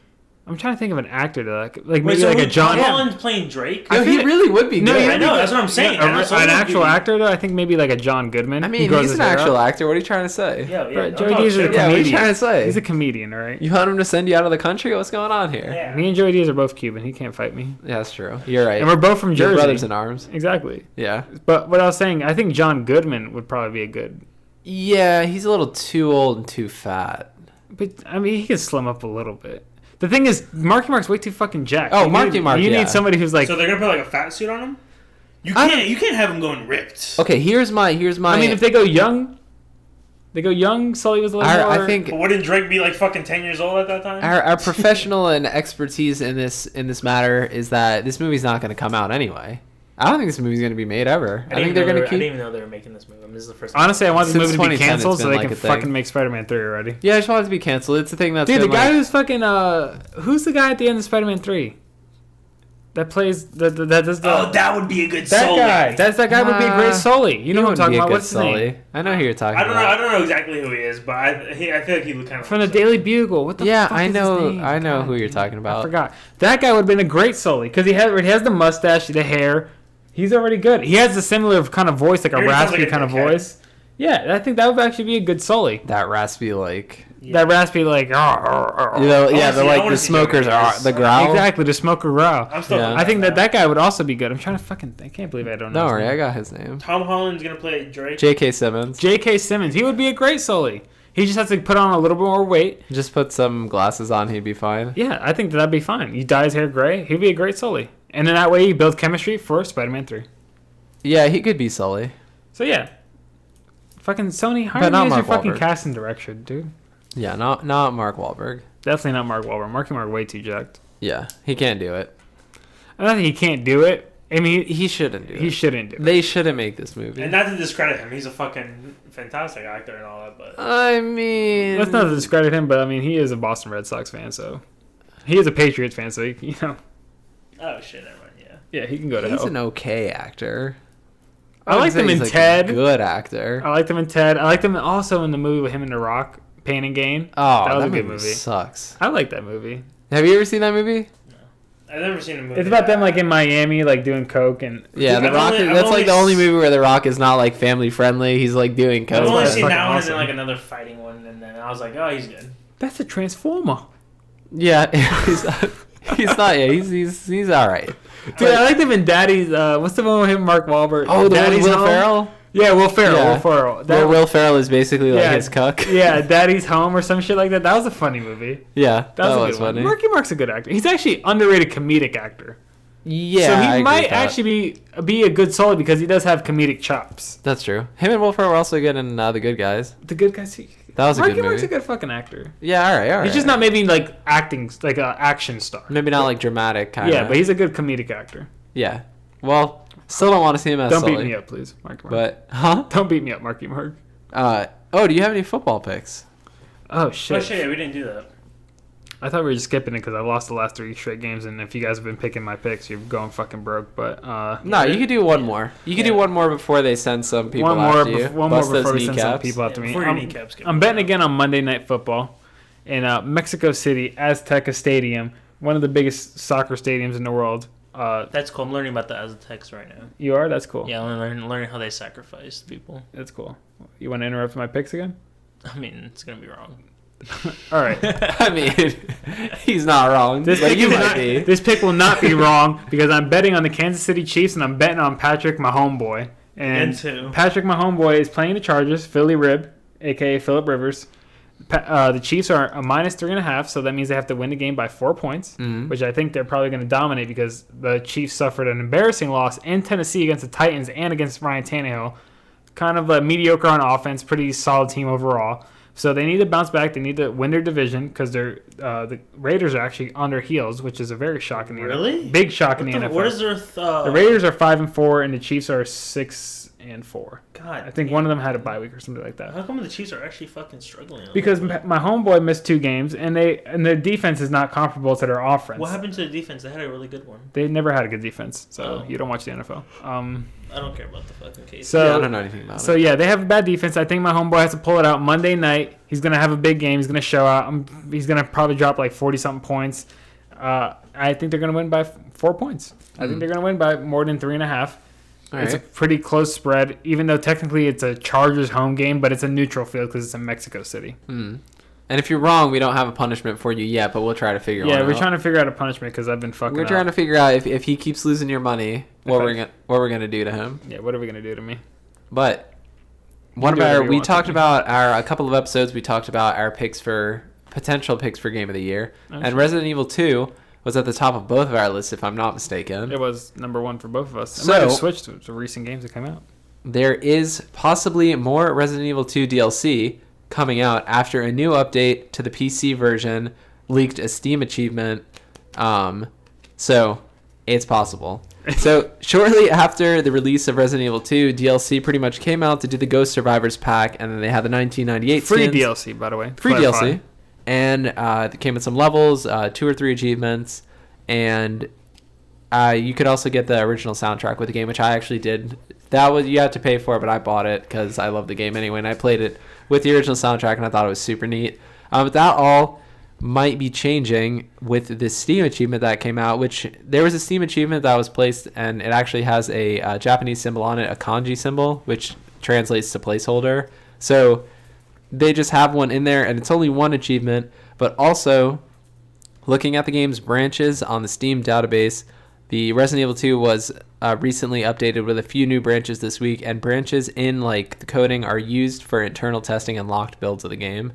S2: I'm trying to think of an actor to like
S3: Wait,
S2: maybe
S3: so
S2: like a John.
S3: Tom Holland's playing Drake?
S1: No,
S2: I
S1: he
S2: feel-
S1: really would be
S2: No,
S1: good.
S2: he
S3: I
S2: would
S3: know,
S2: be-
S3: that's what I'm saying.
S2: An actual actor though, I think maybe like a John Goodman.
S1: I
S2: who
S1: mean,
S2: grows
S1: he's
S2: his
S1: an
S2: hair
S1: actual
S2: out.
S1: actor. What are you trying to say?
S3: Yeah,
S2: Bro,
S3: yeah.
S2: Joey
S3: I'm
S2: Diaz is a
S3: talking
S1: Yeah, what are you
S2: comedian.
S1: trying to say?
S2: He's a comedian, all right?
S1: You want him to send you out of the country? What's going on here?
S3: Yeah.
S2: Me and Joey Diaz are both Cuban. He can't fight me.
S1: Yeah, that's true. You're right.
S2: And we're both from
S1: You're
S2: Jersey.
S1: brothers in arms.
S2: Exactly.
S1: Yeah.
S2: But what I was saying, I think John Goodman would probably be a good.
S1: Yeah, he's a little too old and too fat.
S2: But I mean, he can slim up a little bit. The thing is, Marky Mark's way too fucking jacked.
S1: Oh,
S2: You
S1: Marky
S2: need-
S1: Mark,
S2: You
S1: yeah.
S2: need somebody who's like.
S3: So they're gonna put like a fat suit on him?
S1: I
S3: You can't have him going ripped.
S1: Okay, here's my.
S2: I mean, if they go young, Sully was a little more.
S1: I think
S3: But wouldn't Drake be like fucking 10 years old at that time?
S1: our professional and expertise in this matter is that this movie's not going to come out anyway. I don't think this movie's going to be made ever. I think they're going to
S3: I didn't
S1: keep.
S3: even know they were making this movie. I mean, this is the first time.
S2: Honestly, I want this
S1: Since
S2: movie to be
S1: 2010,
S2: canceled
S1: it's
S2: so
S1: been
S2: they
S1: like
S2: can
S1: a thing.
S2: fucking make Spider-Man 3 already.
S1: Yeah, I just want it to be canceled. It's a thing that's
S2: Dude, the
S1: been,
S2: guy
S1: like,
S2: who's fucking who's the guy at the end of Spider-Man 3? That plays that does the
S3: Oh, that would be a good
S2: that
S3: Sully.
S2: guy. That guy would be a great Sully. You know who I'm
S1: He
S2: talking
S1: wouldn't be a
S2: about?
S1: good
S2: What's his name?
S1: Sully. I know who you're talking
S3: I don't know.
S1: about.
S3: I don't know exactly who he is, but I feel like he looked kind of
S2: From the Daily Bugle. What the
S1: Yeah,
S2: fuck
S1: I
S2: is
S1: know.
S2: his name?
S1: I know
S2: God
S1: who you're
S2: damn
S1: talking
S2: it.
S1: about.
S2: I forgot. That guy would have been a great Sully because he has the mustache, the hair. He's already good. He has a similar kind of voice, like a
S3: He already sounds
S2: raspy
S3: like a
S2: kind of
S3: dickhead.
S2: voice. Yeah, I think that would actually be a good Sully.
S1: That raspy, like,
S2: That raspy, like,
S1: you know, yeah,
S3: I
S1: the
S3: wanna
S1: the
S3: see
S1: smokers
S3: Joey
S1: are
S3: Diaz.
S1: the growl.
S2: exactly, the smoker growl.
S3: I'm still.
S1: Yeah.
S2: I think that guy would also be good. I'm trying to I can't believe I don't know.
S1: Don't
S2: his
S1: worry,
S2: name.
S1: I got his name.
S3: Tom Holland's gonna play Drake.
S1: J.K. Simmons.
S2: J.K. Simmons. He would be a great Sully. He just has to put on a little bit more weight.
S1: Just put some glasses on, he'd be fine.
S2: Yeah, I think that'd be fine. You dye his hair gray, he'd be a great Sully. And in that way, you build chemistry for Spider-Man 3.
S1: Yeah, he could be Sully.
S2: So yeah, fucking Sony, hire
S1: But
S2: me
S1: not
S2: as your
S1: Mark
S2: fucking
S1: Wahlberg.
S2: casting director, dude.
S1: Yeah, not Mark Wahlberg.
S2: Definitely not Mark Wahlberg. Marky Mark way too jacked.
S1: Yeah, he can't do it.
S2: I don't think he can't do it, I mean,
S1: He shouldn't do it.
S2: he shouldn't do it.
S1: They shouldn't make this movie.
S3: And not to discredit him, he's a fucking fantastic actor and all that, but
S1: I mean,
S2: Let's not discredit him, but I mean, he is a Boston Red Sox fan, so he is a Patriots fan, so
S3: oh shit, never mind. Yeah.
S2: yeah, he can go to
S1: he's
S2: hell.
S1: an okay actor.
S2: I liked him in
S1: He's,
S2: Ted.
S1: a good actor.
S2: I liked him in Ted. I liked him also in the movie with him and The Rock, Pain and Gain.
S1: Oh,
S2: that was
S1: that
S2: a good
S1: movie
S2: movie.
S1: sucks.
S2: I like that movie.
S1: Have you ever seen that movie?
S3: I've never seen a movie.
S2: It's about them like in Miami, like doing coke and
S1: Yeah, The
S3: I've
S1: Rock.
S3: only- I've
S1: That's like the
S3: only
S1: only movie where The Rock is not like family friendly. He's like doing
S3: I've
S1: coke.
S3: only
S2: That's
S3: seen
S2: fucking
S3: that one and
S2: awesome.
S3: then like another fighting one, and then I was like, oh, he's good.
S2: that's a Transformer.
S1: Yeah, he's not. Yeah, he's all right.
S2: Dude, I liked him in Daddy's. What's the one with him, and Mark Wahlberg?
S1: Oh, the one with
S2: Daddy's
S1: Will
S2: Home?
S1: Ferrell.
S2: Yeah, Will Ferrell.
S1: Yeah.
S2: Will Ferrell.
S1: Where
S2: That,
S1: Will Ferrell is basically like
S2: Yeah.
S1: his cuck.
S2: yeah, Daddy's Home or some shit like that. That was a funny movie.
S1: Yeah,
S2: That was a
S1: was
S2: good one.
S1: funny.
S2: Marky Mark's a good actor. He's actually underrated comedic actor.
S1: Yeah,
S2: so
S1: I
S2: he
S1: agree
S2: might
S1: with that.
S2: actually be a good solid because he does have comedic chops.
S1: That's true. Him and Will Ferrell were also good in The Good Guys.
S2: The good guys.
S1: That was a
S2: Marky
S1: good
S2: Mark's a
S1: movie.
S2: good fucking actor.
S1: Yeah, all right.
S2: He's just not maybe like acting like an action star.
S1: Maybe not like dramatic kind of.
S2: Yeah, but he's a good comedic actor.
S1: Yeah. Well, still don't want to see him as
S2: Don't
S1: Sully.
S2: beat me up, please, Marky Mark.
S1: But
S2: Don't beat me up, Marky Mark.
S1: oh, do you have any football picks?
S2: Oh
S3: Oh
S2: shit!
S3: shit, yeah, we didn't do that.
S2: I thought we were just skipping it because I lost the last 3 straight games, and if you guys have been picking my picks, you're going fucking broke. But
S1: No, you could do one more. You could do one more before they send some people
S2: one more,
S1: after you.
S2: one
S1: Bust
S2: more before
S1: those
S2: we send some
S1: kneecaps.
S2: people after me.
S3: Before your kneecaps get
S2: I'm betting again on Monday Night Football in Mexico City, Azteca Stadium, one of the biggest soccer stadiums in the world.
S3: That's cool. I'm learning about the Aztecs right now.
S2: You are? That's cool.
S3: Yeah, I'm learning how they sacrifice people.
S2: That's cool. You want to interrupt my picks again?
S3: I mean, it's gonna be wrong.
S2: All right.
S1: I mean, he's not wrong.
S2: This
S1: but
S2: pick,
S1: you
S2: is
S1: might
S2: not,
S1: be.
S2: this pick will not be wrong because I'm betting on the Kansas City Chiefs and I'm betting on Patrick, my homeboy. And
S3: And two.
S2: Patrick, my homeboy, is playing the Chargers, Philly Rib, a.k.a. Phillip Rivers. The Chiefs are a -3.5, so that means they have to win the game by 4 points, which I think they're probably going to dominate because the Chiefs suffered an embarrassing loss in Tennessee against the Titans and against Ryan Tannehill. Kind of a mediocre on offense, pretty solid team overall. So they need to bounce back. They need to win their division because the Raiders are actually on their heels, which is a very shock in the
S3: Really?
S2: NFL. Big shock in the NFL.
S3: What is their
S2: The Raiders are 5-4 and the Chiefs are 6-4.
S3: God?
S2: I think one of them had a bye week or something like that.
S3: How come the Chiefs are actually fucking struggling?
S2: Because my homeboy missed 2 games, and their defense is not comparable to their offense.
S3: What happened to the defense? They had a really good one.
S2: They never had a good defense, so
S3: Oh.
S2: you don't watch the NFL.
S3: I don't care about the fucking case.
S2: So
S1: Yeah, I don't know anything about
S2: so
S1: it.
S2: yeah, they have a bad defense. I think my homeboy has to pull it out Monday night. He's gonna have a big game. He's gonna show out. He's gonna probably drop like 40-something points. I think they're gonna win by 4 points. I think they're gonna win by more than 3.5.
S1: All
S2: It's a
S1: right.
S2: pretty close spread, even though technically it's a Chargers home game, but it's a neutral field because it's in Mexico City.
S1: And if you're wrong, we don't have a punishment for you yet, but we'll try to figure
S2: Yeah,
S1: one
S2: we're
S1: out.
S2: trying to figure out a punishment because I've been fucking.
S1: We're trying to figure out if he keeps losing your money, what we're gonna do to him.
S2: Yeah, what are we gonna do to me?
S1: But one of
S2: do whatever
S1: our
S2: you
S1: we
S2: want
S1: talked
S2: to me.
S1: about a couple of episodes. We talked about our picks for potential picks for game of the year, and
S2: sure.
S1: Resident Evil 2 was at the top of both of our lists, if I'm not mistaken.
S2: It was number 1 for both of us.
S1: So-
S2: I might have switched to recent games that came out.
S1: There is possibly more Resident Evil 2 DLC coming out after a new update to the PC version leaked a Steam achievement. So it's possible. So shortly after the release of Resident Evil 2, DLC pretty much came out to do the Ghost Survivors pack, and then they had the 1998
S2: Free
S1: skins.
S2: DLC, by the way.
S1: Free
S2: Clarify.
S1: DLC. And it came with some levels, 2 or 3 achievements, and you could also get the original soundtrack with the game, which I actually did. That was you had to pay for it, but I bought it because I love the game anyway, and I played it with the original soundtrack, and I thought it was super neat. But that all might be changing with this Steam achievement that came out, which there was a Steam achievement that was placed, and it actually has a Japanese symbol on it, a kanji symbol, which translates to placeholder. So they just have one in there, and it's only one achievement, but also looking at the game's branches on the Steam database, the Resident Evil 2 was recently updated with a few new branches this week, and branches in like the coding are used for internal testing and locked builds of the game.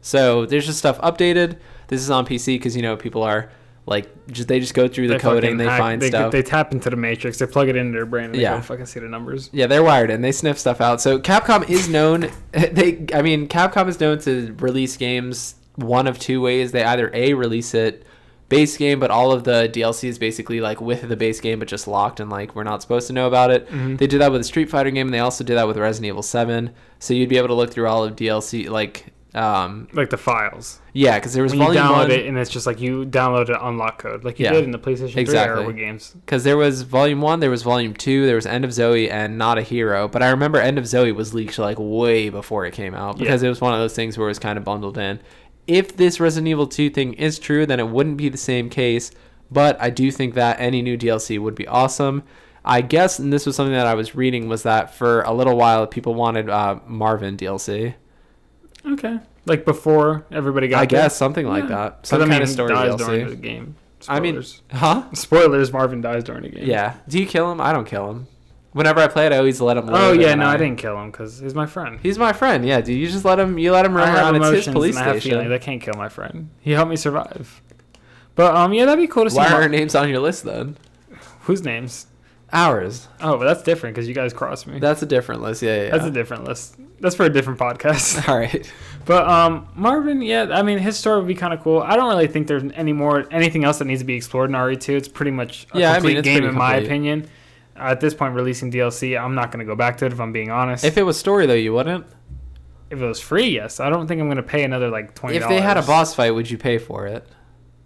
S1: So there's just stuff updated. This is on PC because people are like they just go through the coding, they find stuff.
S2: They tap into the matrix, they plug it into their brain, and they
S1: Yeah.
S2: don't fucking see the numbers.
S1: Yeah, they're wired in. They sniff stuff out. So Capcom is known. Capcom is known to release games one of 2 ways. They either A, release it base game, but all of the DLC is basically like with the base game, but just locked and like we're not supposed to know about it.
S2: Mm-hmm.
S1: They did that with the Street Fighter game, and they also did that with Resident Evil 7. So you'd be able to look through all of DLC, like
S2: the files.
S1: Yeah, because there was
S2: when you
S1: Volume
S2: download
S1: 1.
S2: it, and it's just like you download an unlock code, like you did in the PlayStation 3 era games.
S1: Because there was Volume 1, there was Volume 2, there was End of Zoe, and Not a Hero. But I remember End of Zoe was leaked like way before it came out, because it was one of those things where it was kind of bundled in. If this Resident Evil 2 thing is true, then it wouldn't be the same case. But I do think that any new DLC would be awesome. I guess, and this was something that I was reading, was that for a little while people wanted Marvin DLC.
S2: Okay. Like before everybody got
S1: I guess something like that. Some kind of story
S2: dies
S1: DLC.
S2: during the game. Spoilers.
S1: Spoilers,
S2: Marvin dies during the game.
S1: Yeah. Do you kill him? I don't kill him. Whenever I play it, I always let him live.
S2: Oh, yeah, no, I didn't kill him because he's my friend.
S1: He's my friend, yeah, dude. You just let him run around. It's his police
S2: and I have
S1: station.
S2: feelings. I can't kill my friend. He helped me survive. But, yeah, that'd be cool to see.
S1: Why are our names on your list, then?
S2: Whose names?
S1: Ours.
S2: Oh, but that's different because you guys crossed me.
S1: That's a different list, yeah.
S2: That's a different list. That's for a different podcast.
S1: All right.
S2: But Marvin, yeah, I mean, his story would be kind of cool. I don't really think there's anything else that needs to be explored in RE2. It's pretty much a complete game in my opinion. At this point, releasing DLC, I'm not going to go back to it if I'm being honest.
S1: If it was story, though, you wouldn't?
S2: If it was free, yes. I don't think I'm going to pay another, like, $20.
S1: If they had a boss fight, would you pay for it?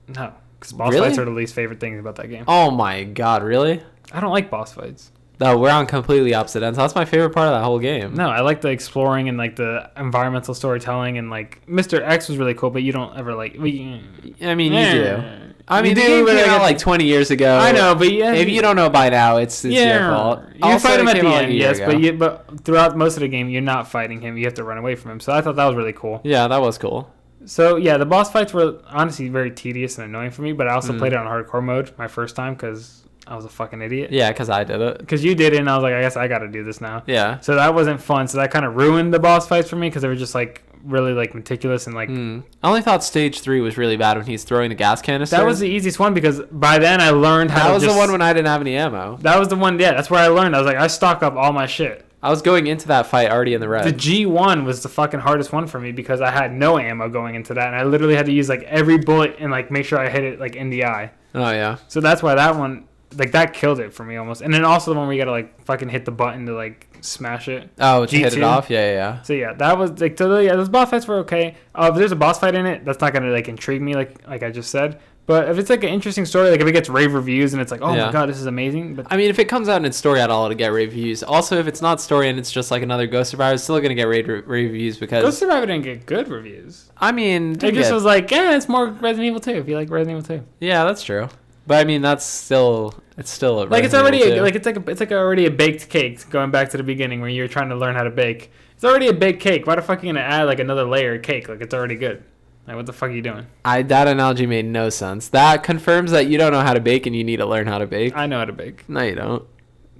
S2: No, because boss fights are the least favorite things about that game.
S1: Oh, my God, really?
S2: I don't like boss fights.
S1: No, we're on completely opposite ends. That's my favorite part of that whole game.
S2: No, I like the exploring and like the environmental storytelling and like Mr. X was really cool, but you don't ever like.
S1: I mean, you do. I mean,
S2: you
S1: the
S2: do,
S1: game
S2: but
S1: came out like 20 years ago.
S2: I know, but yeah,
S1: if you don't know by now, it's your fault.
S2: You fight him at the end, yes,
S1: ago.
S2: but throughout most of the game, you're not fighting him. You have to run away from him. So I thought that was really cool.
S1: Yeah, that was cool.
S2: So yeah, the boss fights were honestly very tedious and annoying for me, but I also played it on hardcore mode my first time because I was a fucking idiot.
S1: Yeah, because I did it.
S2: Because you did it, and I was like, I guess I got to do this now.
S1: Yeah.
S2: So that wasn't fun. So that kind of ruined the boss fights for me because they were just like really like meticulous and like.
S1: I only thought stage 3 was really bad when he's throwing the gas canister.
S2: That was the easiest one because by then I learned how.
S1: That was the one when I didn't have any ammo.
S2: That was the one. Yeah, that's where I learned. I was like, I stock up all my shit.
S1: I was going into that fight already in the red.
S2: The G1 was the fucking hardest one for me because I had no ammo going into that, and I literally had to use like every bullet and like make sure I hit it like in the eye.
S1: Oh yeah.
S2: So that's why that one. Like, that killed it for me almost. And then also the one where you gotta, like, fucking hit the button to, like, smash it.
S1: Oh, to hit it off? Yeah.
S2: So, yeah, that was, like, totally, yeah, those boss fights were okay. If there's a boss fight in it, that's not gonna, like, intrigue me, like I just said. But if it's, like, an interesting story, like, if it gets rave reviews and it's like, oh, my God, this is amazing. But
S1: I mean, if it comes out and it's story at all, it'll get rave reviews. Also, if it's not story and it's just, like, another Ghost Survivor, it's still gonna get rave reviews because...
S2: Ghost Survivor didn't get good reviews.
S1: I mean...
S2: It just was like, yeah, it's more Resident Evil 2 if you like Resident Evil 2.
S1: Yeah, that's true. But I mean, that's still a
S2: like it's already it's like already a baked cake. Going back to the beginning where you're trying to learn how to bake, it's already a baked cake. Why the fuck are you gonna add like another layer of cake? Like it's already good. Like what the fuck are you doing?
S1: That analogy made no sense. That confirms that you don't know how to bake and you need to learn how to bake.
S2: I know how to bake.
S1: No, you don't.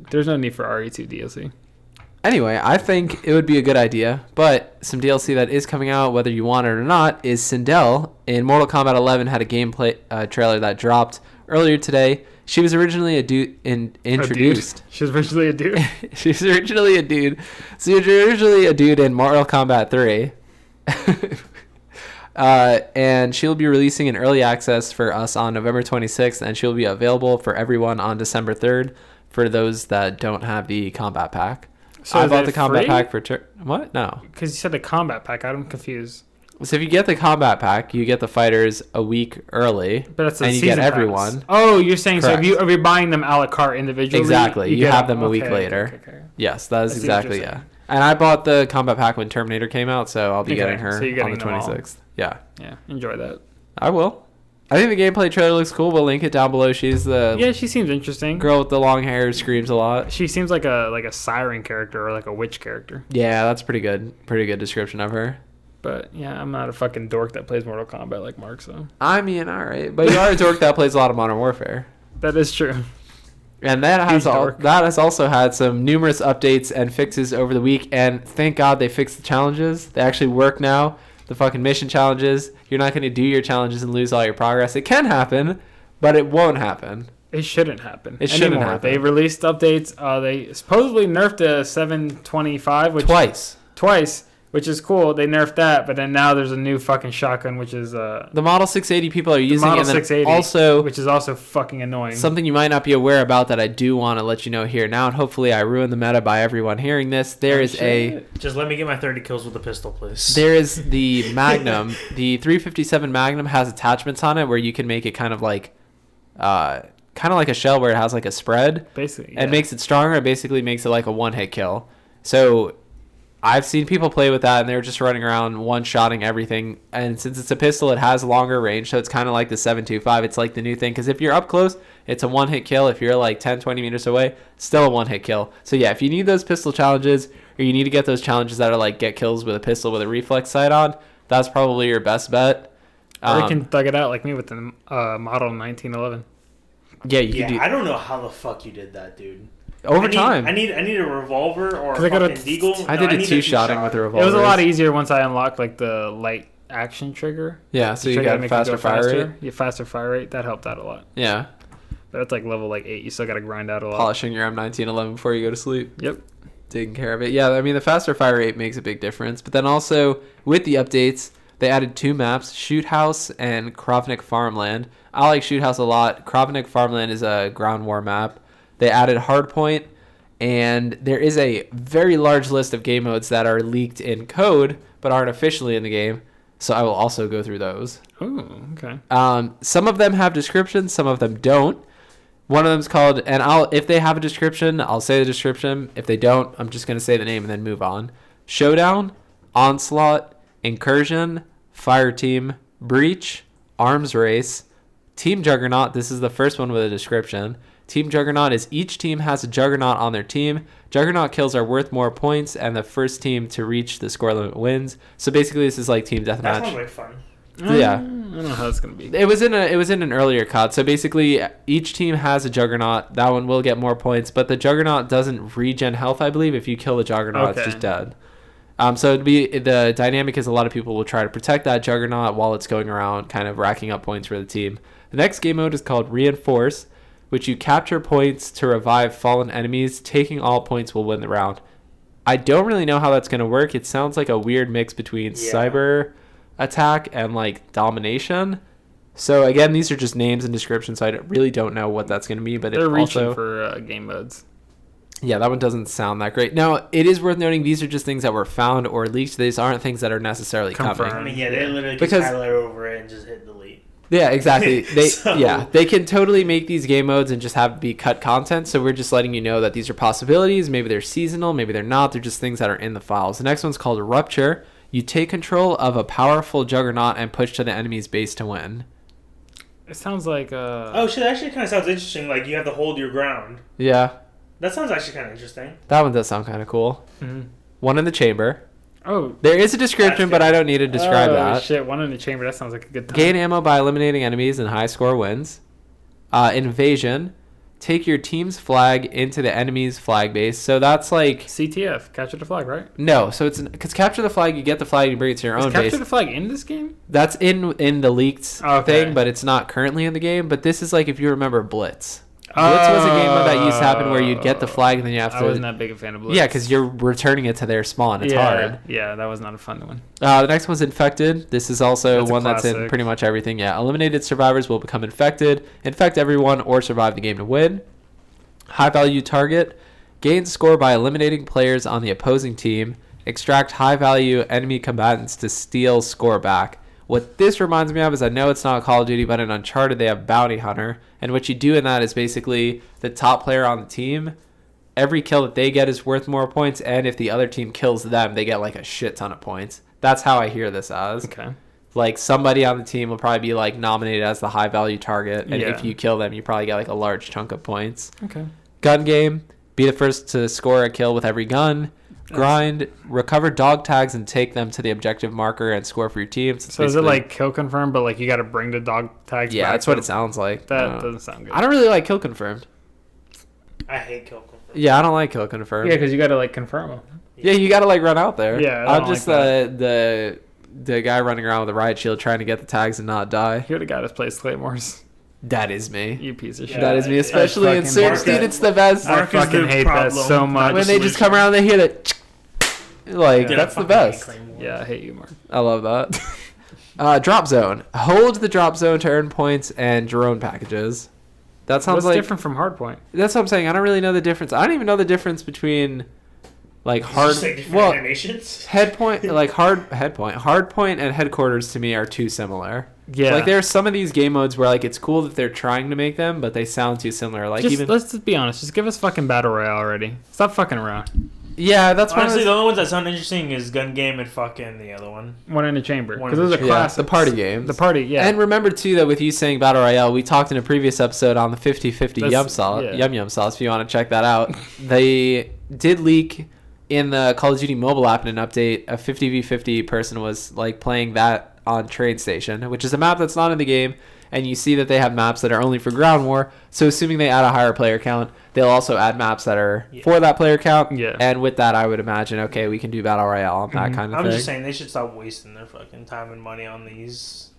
S2: There's no need for RE2 DLC.
S1: Anyway, I think it would be a good idea, but some DLC that is coming out, whether you want it or not, is Sindel in Mortal Kombat 11 had a gameplay trailer that dropped earlier today. She was originally introduced.
S2: She was originally a dude.
S1: She was originally a dude. So she was originally a dude in Mortal Kombat 3. And she'll be releasing in early access for us on November 26th, and she'll be available for everyone on December 3rd for those that don't have the combat pack.
S2: So
S1: I bought the combat pack for... What? No.
S2: Because you said the combat pack. I'm confused.
S1: So if you get the combat pack, you get the fighters a week early,
S2: but that's
S1: and you get everyone.
S2: Pass. Oh, you're saying
S1: Correct.
S2: So if you're buying them a la carte individually?
S1: Exactly. You have them a week later.
S2: Okay.
S1: Yes, that is exactly, yeah. And I bought the combat pack when Terminator came out, so I'll be getting her
S2: on the
S1: 26th. Yeah.
S2: Yeah, enjoy that.
S1: I will. I think the gameplay trailer looks cool. We'll link it down below. She's the
S2: she seems interesting.
S1: Girl with the long hair who screams a lot.
S2: She seems like a siren character or like a witch character.
S1: Yeah, that's pretty good. Pretty good description of her.
S2: But yeah, I'm not a fucking dork that plays Mortal Kombat like Mark. So
S1: I mean, all right, but you are a dork that plays a lot of Modern Warfare.
S2: That is true.
S1: And that has also had some numerous updates and fixes over the week. And thank God they fixed the challenges. They actually work now. The fucking mission challenges. You're not going to do your challenges and lose all your progress. It can happen, but it won't happen.
S2: It shouldn't happen.
S1: It shouldn't happen.
S2: They released updates. They supposedly nerfed the 725, which
S1: twice,
S2: which is cool. They nerfed that, but then now there's a new fucking shotgun, which is
S1: The Model 680 people are using,
S2: Model
S1: and then
S2: 680,
S1: also
S2: which is also fucking annoying.
S1: something you might not be aware about that I do want to let you know here now, and hopefully I ruin the meta by everyone hearing this. There is
S3: Just let me get my 30 kills with a pistol, please.
S1: There is the Magnum. The 357 Magnum has attachments on it where you can make it kind of like a shell where it has like a spread.
S2: Basically,
S1: It makes it stronger. It basically makes it like a one-hit kill. So I've seen people play with that, and they're just running around one-shotting everything. And since it's a pistol, it has longer range, so it's kind of like the 7.25. It's like the new thing, because if you're up close, it's a one-hit kill. If you're like 10, 20 meters away, still a one-hit kill. So yeah, if you need those pistol challenges, or you need to get those challenges that are like get kills with a pistol with a reflex sight on, that's probably your best bet.
S2: Or you can thug it out like me with the Model 1911.
S1: Yeah, you can do.
S3: I don't know how the fuck you did that, dude.
S1: Over time.
S3: I need a revolver or a
S2: 'Cause I got a
S3: fucking deagle.
S1: I did a
S3: need
S1: two-shotting with a revolver.
S2: It was a lot easier once I unlocked like the light action trigger.
S1: Yeah, so
S2: The
S1: you
S2: trigger
S1: got
S2: that makes
S1: faster
S2: go
S1: fire rate.
S2: Yeah, faster fire rate. That helped out a lot.
S1: Yeah,
S2: But it's like level like 8. You still got to grind out a lot.
S1: polishing your M1911 before you go to sleep.
S2: Yep.
S1: Taking care of it. Yeah, I mean, the faster fire rate makes a big difference. But then also, with the updates, they added 2 maps, Shoot House and Krovnik Farmland. I like Shoot House a lot. Krovnik Farmland is a ground war map. They added Hardpoint, and there is a very large list of game modes that are leaked in code, but aren't officially in the game. So I will also go through those.
S2: Oh, okay.
S1: Some of them have descriptions, some of them don't. One of them's called, and if they have a description, I'll say the description. If they don't, I'm just going to say the name and then move on. Showdown, Onslaught, Incursion, Fire Team, Breach, Arms Race, Team Juggernaut. This is the first one with a description. Team Juggernaut is each team has a Juggernaut on their team. Juggernaut kills are worth more points, and the first team to reach the score limit wins. So basically, this is like team deathmatch.
S3: That sounds like fun.
S1: Yeah.
S2: I don't know how it's gonna be.
S1: It was in an earlier COD. So basically, each team has a Juggernaut. That one will get more points, but the Juggernaut doesn't regen health. I believe if you kill the Juggernaut, it's just dead. So the dynamic is a lot of people will try to protect that Juggernaut while it's going around, kind of racking up points for the team. The next game mode is called Reinforce, which you capture points to revive fallen enemies. Taking all points will win the round. I don't really know how that's going to work. It sounds like a weird mix between cyber attack and like domination. So again, these are just names and descriptions, so I really don't know what that's going to be. But
S2: they're reaching
S1: also
S2: for game modes.
S1: Yeah, that one doesn't sound that great. Now, it is worth noting these are just things that were found or leaked. These aren't things that are necessarily
S2: Confirmed.
S1: coming.
S3: I mean, yeah, they literally just
S1: Because-
S3: highlight over it and just hit delete.
S1: Yeah, exactly.
S3: So-
S1: They can totally make these game modes and just have it be cut content. So we're just letting you know that these are possibilities. Maybe they're seasonal, maybe they're not. They're just things that are in the files. The next one's called Rupture. You take control of a powerful Juggernaut and push to the enemy's base to win.
S2: It sounds like
S3: Oh shit, that actually kind of sounds interesting. Like you have to hold your ground.
S1: Yeah,
S3: That sounds actually kind of interesting.
S1: that one does sound kind of cool. One in the chamber.
S2: Oh.
S1: There is a description, but I don't need to describe that.
S2: Shit, one in the chamber. That sounds like a good time.
S1: Gain ammo by eliminating enemies and high score wins. Invasion. Take your team's flag into the enemy's flag base. So that's like...
S2: CTF, capture the flag, right?
S1: No, so it's... Because capture the flag, you get the flag and you bring it to your own
S2: Capture
S1: base.
S2: the flag in this game?
S1: That's in the leaked
S2: Okay.
S1: thing, but it's not currently in the game. But this is like if you remember Blitz. Blitz was a game mode that used to happen where you'd get the flag and then you have to...
S2: I wasn't that big a fan of Blitz.
S1: Yeah, because you're returning it to their spawn. It's hard.
S2: Yeah, that was not a fun one.
S1: The next one's Infected. This is also
S2: That's a
S1: one that's in
S2: classic.
S1: pretty much everything. Yeah, eliminated survivors will become infected, infect everyone, or survive the game to win. High value target. Gain score by eliminating players on the opposing team. Extract high value enemy combatants to steal score back. What this reminds me of is I know it's not Call of Duty, but in Uncharted they have Bounty Hunter. And what you do in that is basically the top player on the team, every kill that they get is worth more points. And if the other team kills them, they get like a shit ton of points. That's how I hear this as.
S2: Okay.
S1: Like somebody on the team will probably be like nominated as the high value target. And
S2: Yeah.
S1: if you kill them, you probably get like a large chunk of points.
S2: Okay.
S1: Gun game. Be the first to score a kill with every gun. Grind. Recover dog tags and take them to the objective marker and score for your team.
S2: So is it like kill confirm, but like you got to bring the dog tags
S1: Yeah,
S2: back?
S1: that's what it sounds like.
S2: That doesn't sound good.
S1: I don't really like kill confirmed.
S3: I hate kill confirm.
S1: Yeah, I don't like kill confirmed.
S2: Yeah, because you got to like confirm them.
S1: Yeah, you got to like run out there.
S2: Yeah, I
S1: I'm
S2: don't
S1: just
S2: like
S1: the guy running around with a riot shield trying to get the tags and not die.
S2: You're the guy that plays Claymores.
S1: That is me.
S2: You piece of
S3: Yeah,
S2: shit.
S1: That is me, especially in
S2: fucking
S1: Search,
S3: Mark
S1: dude. It's the best.
S2: I
S3: Mark is
S2: fucking
S3: the
S2: hate that
S3: problem,
S2: so
S3: not
S2: much.
S1: When
S3: the
S1: they just come around, they hear that, Like,
S3: Dude,
S1: that's
S3: I
S1: the
S3: fucking hate
S1: best.
S3: Claymore.
S2: Yeah, I hate you, Mark.
S1: I love that. Drop zone. Hold the drop zone to earn points and drone packages. That sounds
S2: What's
S1: like
S2: different from Hardpoint?
S1: That's what I'm saying. I don't really know the difference. I don't even know the difference between like
S3: It's
S1: hard
S3: just like different
S1: well
S3: animations.
S1: head point like hard point and headquarters to me are too similar.
S2: Yeah.
S1: Like there are some of these game modes where like it's cool that they're trying to make them, but they sound too similar. Like
S2: Let's just be honest. Just give us fucking Battle Royale already. Stop fucking around.
S1: yeah, that's one of
S3: Honestly,
S1: those-
S3: the only ones that sound interesting is Gun Game and fucking the other one.
S2: One in a chamber.
S3: One
S2: Because
S3: in
S2: those
S3: the
S2: are
S3: chamber.
S1: yeah,
S2: classics.
S1: the party games.
S2: The party, yeah.
S1: And remember too that with you saying Battle Royale, we talked in a previous episode on the 50-50
S2: That's-
S1: yum sauce.
S2: yeah.
S1: Yum sauce. If you want to check that out, they did leak in the Call of Duty mobile app in an update. A 50v50 person was like playing that on Train Station, which is a map that's not in the game. And you see that they have maps that are only for ground war. So assuming they add a higher player count, they'll also add maps that are for that player count.
S2: Yeah.
S1: And with that, I would imagine, okay, we can do Battle Royale on that kind of
S3: I'm
S1: thing.
S3: just saying they should stop wasting their fucking time and money on these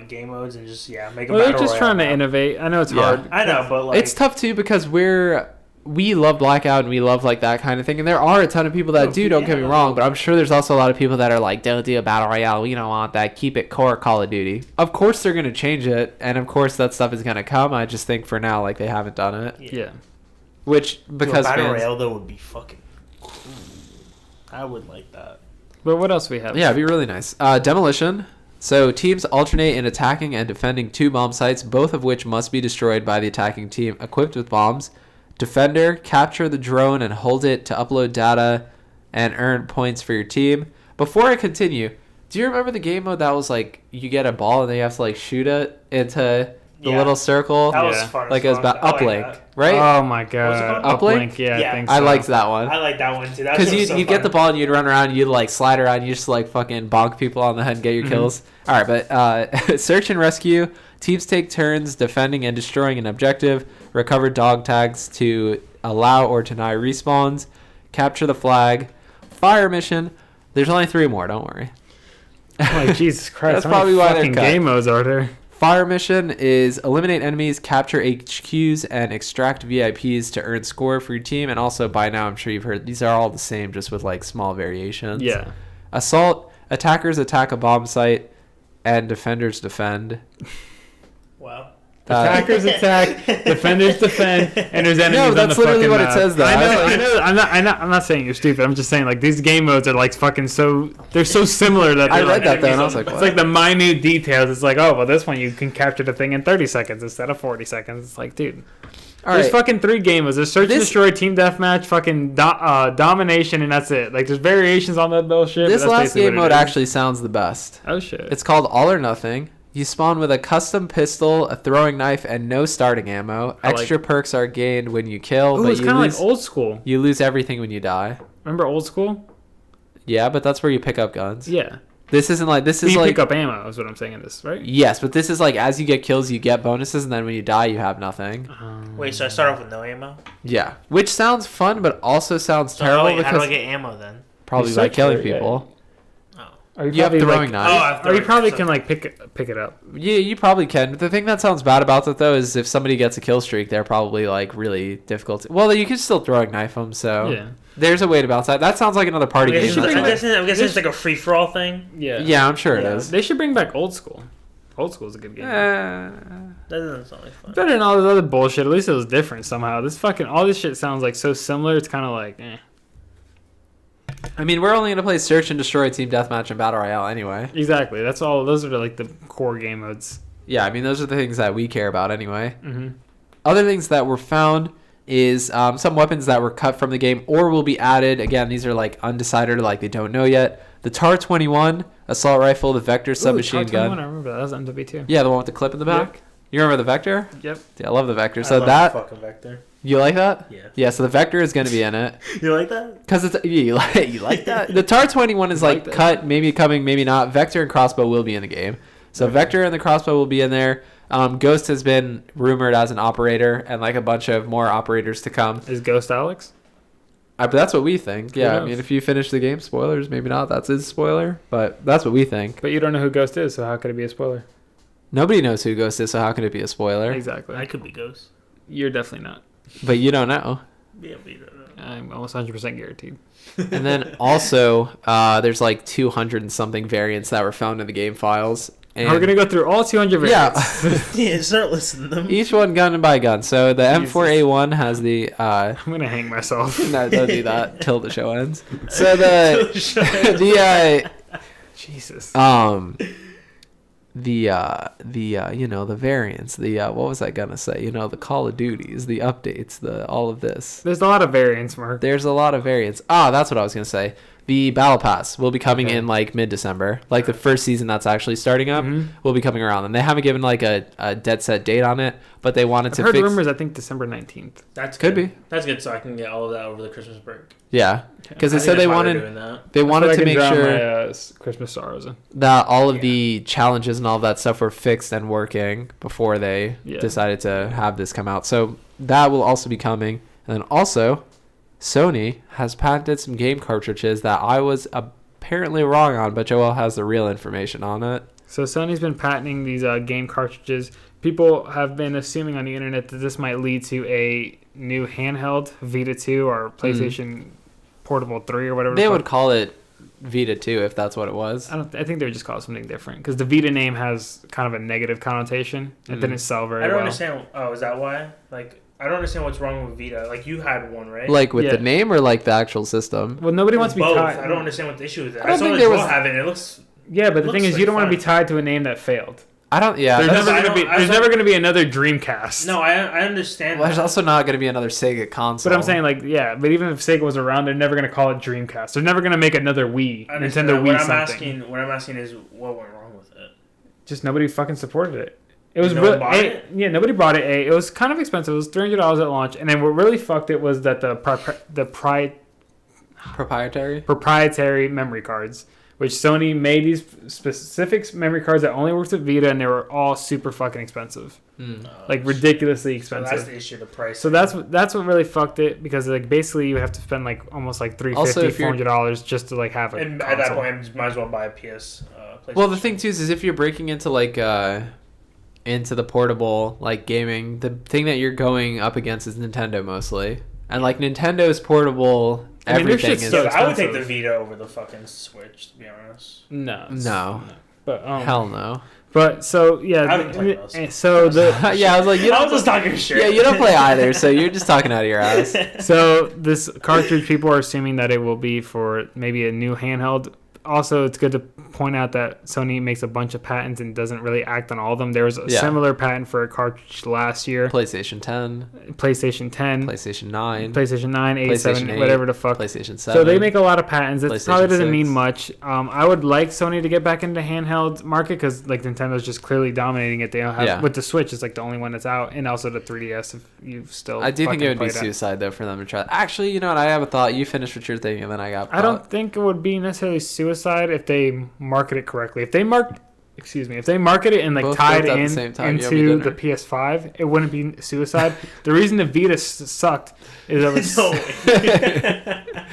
S3: game modes and just make a
S2: Well, they're
S3: battle
S2: just trying to
S3: royale.
S2: innovate. I know it's
S1: Yeah.
S2: hard.
S3: I know, but like
S1: It's tough too because we love Blackout and we love like that kind of thing, and there are a ton of people that
S3: Oh,
S1: do. Don't get me
S3: yeah.
S1: wrong, but I'm sure there's also a lot of people that are like, "Don't do a battle royale. We don't want that. Keep it core Call of Duty." Of course they're gonna change it, and of course that stuff is gonna come. I just think for now, like they haven't done it,
S2: Yeah.
S1: which because
S3: battle
S1: fans,
S3: royale though would be fucking cool. I would like that.
S2: But what else we have?
S1: yeah, it'd be really nice. Demolition. So teams alternate in attacking and defending 2 bomb sites, both of which must be destroyed by the attacking team equipped with bombs. Defender, capture the drone and hold it to upload data and earn points for your team. Before I continue, do you remember the game mode that was like you get a ball and then you have to like shoot it into the
S3: Yeah.
S1: little circle?
S3: That was
S2: Yeah.
S3: fun.
S1: Like
S3: as
S1: it was
S3: fuck.
S1: about
S3: I like
S1: uplink,
S3: that.
S1: right?
S2: Oh my
S3: What's it
S2: god.
S3: called?
S1: Uplink?
S2: Yeah,
S3: Yeah.
S2: I think so.
S1: I liked that one.
S3: I like that one too. That
S1: Because
S3: shit was so
S1: you get
S3: fun.
S1: the ball and you'd run around, you'd like slide around, you just like fucking bonk people on the head and get your kills. All right, but search and rescue. Teams take turns defending and destroying an objective. Recover dog tags to allow or deny respawns. Capture the flag. Fire mission. There's only 3 more. Don't worry.
S2: I'm like, Jesus Christ.
S1: That's
S2: how many
S1: probably why they're
S2: fucking
S1: cut.
S2: game modes are there?
S1: Fire mission is eliminate enemies, capture HQs, and extract VIPs to earn score for your team. And also, by now, I'm sure you've heard these are all the same, just with like small variations.
S2: Yeah.
S1: Assault. Attackers attack a bomb site, and defenders defend.
S3: Wow.
S2: Attackers attack, defenders defend, and there's enemies on
S1: that's
S2: the
S1: literally
S2: fucking
S1: what it
S2: map.
S1: says, though.
S2: I know. I'm not saying you're stupid. I'm just saying like these game modes are like fucking so. They're so similar that
S1: I
S2: they're,
S1: read
S2: like,
S1: that though, and I was
S3: enemies
S1: like,
S2: It's
S1: what?
S2: like the minute details. It's like, oh, well, this one you can capture the thing in 30 seconds instead of 40 seconds. It's like, dude,
S1: All
S2: there's
S1: right.
S2: fucking 3 game modes. There's search and
S1: This-
S2: destroy, team deathmatch, fucking domination, and that's it. Like, there's variations on that bullshit.
S1: This
S2: but that's
S1: last
S2: basically
S1: game
S2: what it
S1: mode
S2: is.
S1: actually sounds the best.
S2: Oh shit.
S1: It's called All or Nothing. You spawn with a custom pistol, a throwing knife, and no starting ammo.
S2: I like-
S1: Extra perks are gained when you kill,
S2: Ooh,
S1: but
S2: it's
S1: you
S2: kind of
S1: lose,
S2: like old school.
S1: you lose everything when you die.
S2: Remember old school?
S1: Yeah, but that's where you pick up guns.
S2: Yeah.
S1: This isn't like this is
S2: You
S1: like
S2: pick up ammo is what I'm saying in this, right?
S1: yes, but this is like as you get kills, you get bonuses, and then when you die, you have nothing.
S3: Wait, so I start off with no ammo?
S1: Yeah, which sounds fun, but also sounds
S3: So
S1: terrible
S3: how do
S1: because
S3: I get ammo then?
S1: probably
S2: You
S1: by
S2: search
S1: killing
S2: for it, yeah.
S1: people.
S3: Oh.
S2: Or
S1: You have
S2: probably,
S1: throwing
S2: like,
S1: knives.
S3: I have
S2: Or you
S3: throwing
S2: probably
S3: knives,
S2: can
S3: so-
S2: like pick it up.
S1: Yeah, you probably can. But the thing that sounds bad about it though is if somebody gets a kill streak, they're probably like really difficult. Well, you can still throwing knife them, so
S2: Yeah.
S1: there's a way to balance that. That sounds like another party
S3: I'm
S1: game.
S2: should
S1: that's
S2: bring
S1: like-
S3: guessing it's like a free for all thing.
S2: Yeah.
S1: Yeah, I'm sure it
S3: Yeah.
S1: is.
S2: They should bring back old school. Old school is a good game.
S3: That doesn't sound like fun.
S2: Better than all this other bullshit. At least it was different somehow. This fucking all this shit sounds like so similar. It's kind of like, eh.
S1: I mean, we're only gonna play Search and Destroy, Team Deathmatch, and Battle Royale anyway.
S2: Exactly. That's all. Those are like the core game modes.
S1: Yeah, I mean those are the things that we care about anyway.
S2: Mm-hmm.
S1: Other things that were found is some weapons that were cut from the game or will be added. Again, these are like undecided, or like they don't know yet. The TAR-21 assault rifle, the Vector submachine gun.
S2: I remember that. That was MW2.
S1: Yeah, the one with the clip in the back. You remember the Vector?
S2: Yep.
S1: Yeah, I love the Vector.
S3: I
S1: So
S3: love
S1: that
S3: the fucking Vector.
S1: you like that?
S3: Yeah.
S1: Yeah. So the Vector is going to be in it
S3: You like that?
S1: because it's you like that. The TAR-21 is
S2: I
S1: like
S2: like that.
S1: cut, maybe coming, maybe not. Vector and crossbow will be in the game. So Vector and the crossbow will be in there. Ghost has been rumored as an operator, and like a bunch of more operators to come.
S2: Is Ghost Alex?
S1: But that's what we think. Yeah, I
S2: knows?
S1: mean, if you finish the game, spoilers, maybe not. That's his spoiler, but that's what we think.
S2: But you don't know who Ghost is, so how could it be a spoiler?
S1: Nobody knows who Ghost is, so how can it be a spoiler?
S2: Exactly.
S3: I could be Ghost.
S2: You're definitely not.
S1: But you don't know.
S3: Yeah, but you don't know.
S2: I'm almost 100% guaranteed.
S1: And then also, there's like 200 and something variants that were found in the game files. And
S2: we're gonna go through all 200 variants.
S3: Yeah, start listening to them.
S1: each one gun by gun. So the M4A1 has the.
S2: I'm gonna hang myself.
S1: No, don't do that till the show ends. So the
S2: Jesus.
S1: the variants, what was I gonna say? The Call of Duties, the updates, all of this.
S2: There's a lot of variants, Mark.
S1: There's a lot of variants. That's what I was gonna say. The Battle Pass will be coming in like mid-December. Like the first season that's actually starting up will be coming around. And they haven't given like a dead set date on it, but they wanted to
S2: heard
S1: fix...
S2: rumors, I think December 19th.
S3: That's
S1: Could
S3: good.
S1: be.
S3: That's good, so I can get all of that over the Christmas break.
S1: Yeah. Because they
S3: I
S1: said
S3: think
S1: they
S3: that's why they're
S1: wanted...
S3: doing that.
S1: They wanted to make sure
S2: my, Christmas sorrows in.
S1: that all of the challenges and all of that stuff were fixed and working before they decided to have this come out. So that will also be coming. And then also, Sony has patented some game cartridges that I was apparently wrong on, but Joel has the real information on it.
S2: So Sony's been patenting these game cartridges. People have been assuming on the internet that this might lead to a new handheld Vita 2 or PlayStation Portable 3 or whatever.
S1: They would call it Vita 2 if that's what it was.
S2: I think they would just call it something different because the Vita name has kind of a negative connotation. It didn't sell very well.
S3: I don't understand. Oh, is that why? Like, I don't understand what's wrong with Vita. Like, you had one, right?
S1: Like with the name or like the actual system?
S2: Well, nobody wants to be
S3: both.
S2: tied.
S3: I don't understand what the issue is.
S1: I don't
S3: saw
S1: think
S3: the
S1: there
S3: Joel
S1: was-
S3: have it. It looks.
S2: Yeah, but the thing is,
S3: Looks
S2: you don't
S3: like
S2: want to be
S3: fun.
S2: tied to a name that failed.
S1: I don't. Yeah.
S2: There's
S1: that's-
S2: never
S3: I
S2: going to be.
S3: don't- I
S2: There's
S3: saw-
S2: never going to be another Dreamcast.
S3: No, I understand.
S1: Well, there's
S3: that.
S1: also not going to be another Sega console.
S2: But I'm saying, like, yeah, but even if Sega was around, they're never going to call it Dreamcast. They're never going to make another Wii,
S3: I understand
S2: Nintendo
S3: that.
S2: Wii
S3: What I'm asking is what went wrong with it.
S2: Just nobody fucking supported it. It was
S3: No one
S2: really,
S3: bought it?
S2: Yeah, nobody bought it. It was kind of expensive. It was $300 at launch, and then what really fucked it was that the
S1: proprietary.
S2: proprietary memory cards, which Sony made these specific memory cards that only worked with Vita, and they were all super fucking expensive, like ridiculously
S3: So
S2: expensive.
S3: that's the issue. The price.
S2: So that's what really fucked it because like basically you have to spend like almost like
S1: Also, if you're-
S2: $400 just to like have a
S3: And
S2: console.
S3: at that point, you might as well buy a PS.
S1: Well, the thing too is if you're breaking into like into the portable like gaming, the thing that you're going up against is Nintendo mostly, and like Nintendo's portable
S2: I mean, their
S1: everything
S2: shit's
S1: is
S2: so
S3: I would take
S2: expensive.
S3: the Vita over the fucking Switch, to be honest.
S1: no.
S2: But
S1: Hell no.
S2: But so yeah,
S3: I haven't played those.
S2: so the
S1: Yeah, I was like, you
S3: I
S1: don't.
S3: was just talking shit.
S1: Yeah, you don't play either, so you're just talking out of your ass.
S2: so this cartridge, people are assuming that it will be for maybe a new handheld. Also, it's good to point out that Sony makes a bunch of patents and doesn't really act on all of them. There was a similar patent for a cartridge last year.
S1: PlayStation 10,
S2: PlayStation 10,
S1: PlayStation 9,
S2: PlayStation 9, 8,
S1: PlayStation
S2: 7,
S1: 8,
S2: whatever the fuck.
S1: PlayStation 7.
S2: So they make a lot of patents. It probably
S1: PlayStation
S2: doesn't
S1: 6.
S2: mean much. I would like Sony to get back into handheld market because like Nintendo's just clearly dominating it. They don't have with the Switch. It's like the only one that's out, and also the 3DS. If you've still,
S1: I do think it would be
S2: played
S1: suicide though for them to try. Actually, you know what? I have a thought. You finish what you're thinking, and then I got.
S2: I don't think it would be necessarily suicide if they market it correctly. If they market it and like
S1: Both
S2: tied
S1: at the
S2: in
S1: same time, you owe me
S2: into
S1: dinner.
S2: the PS5, it wouldn't be suicide. The reason the Vita sucked is it was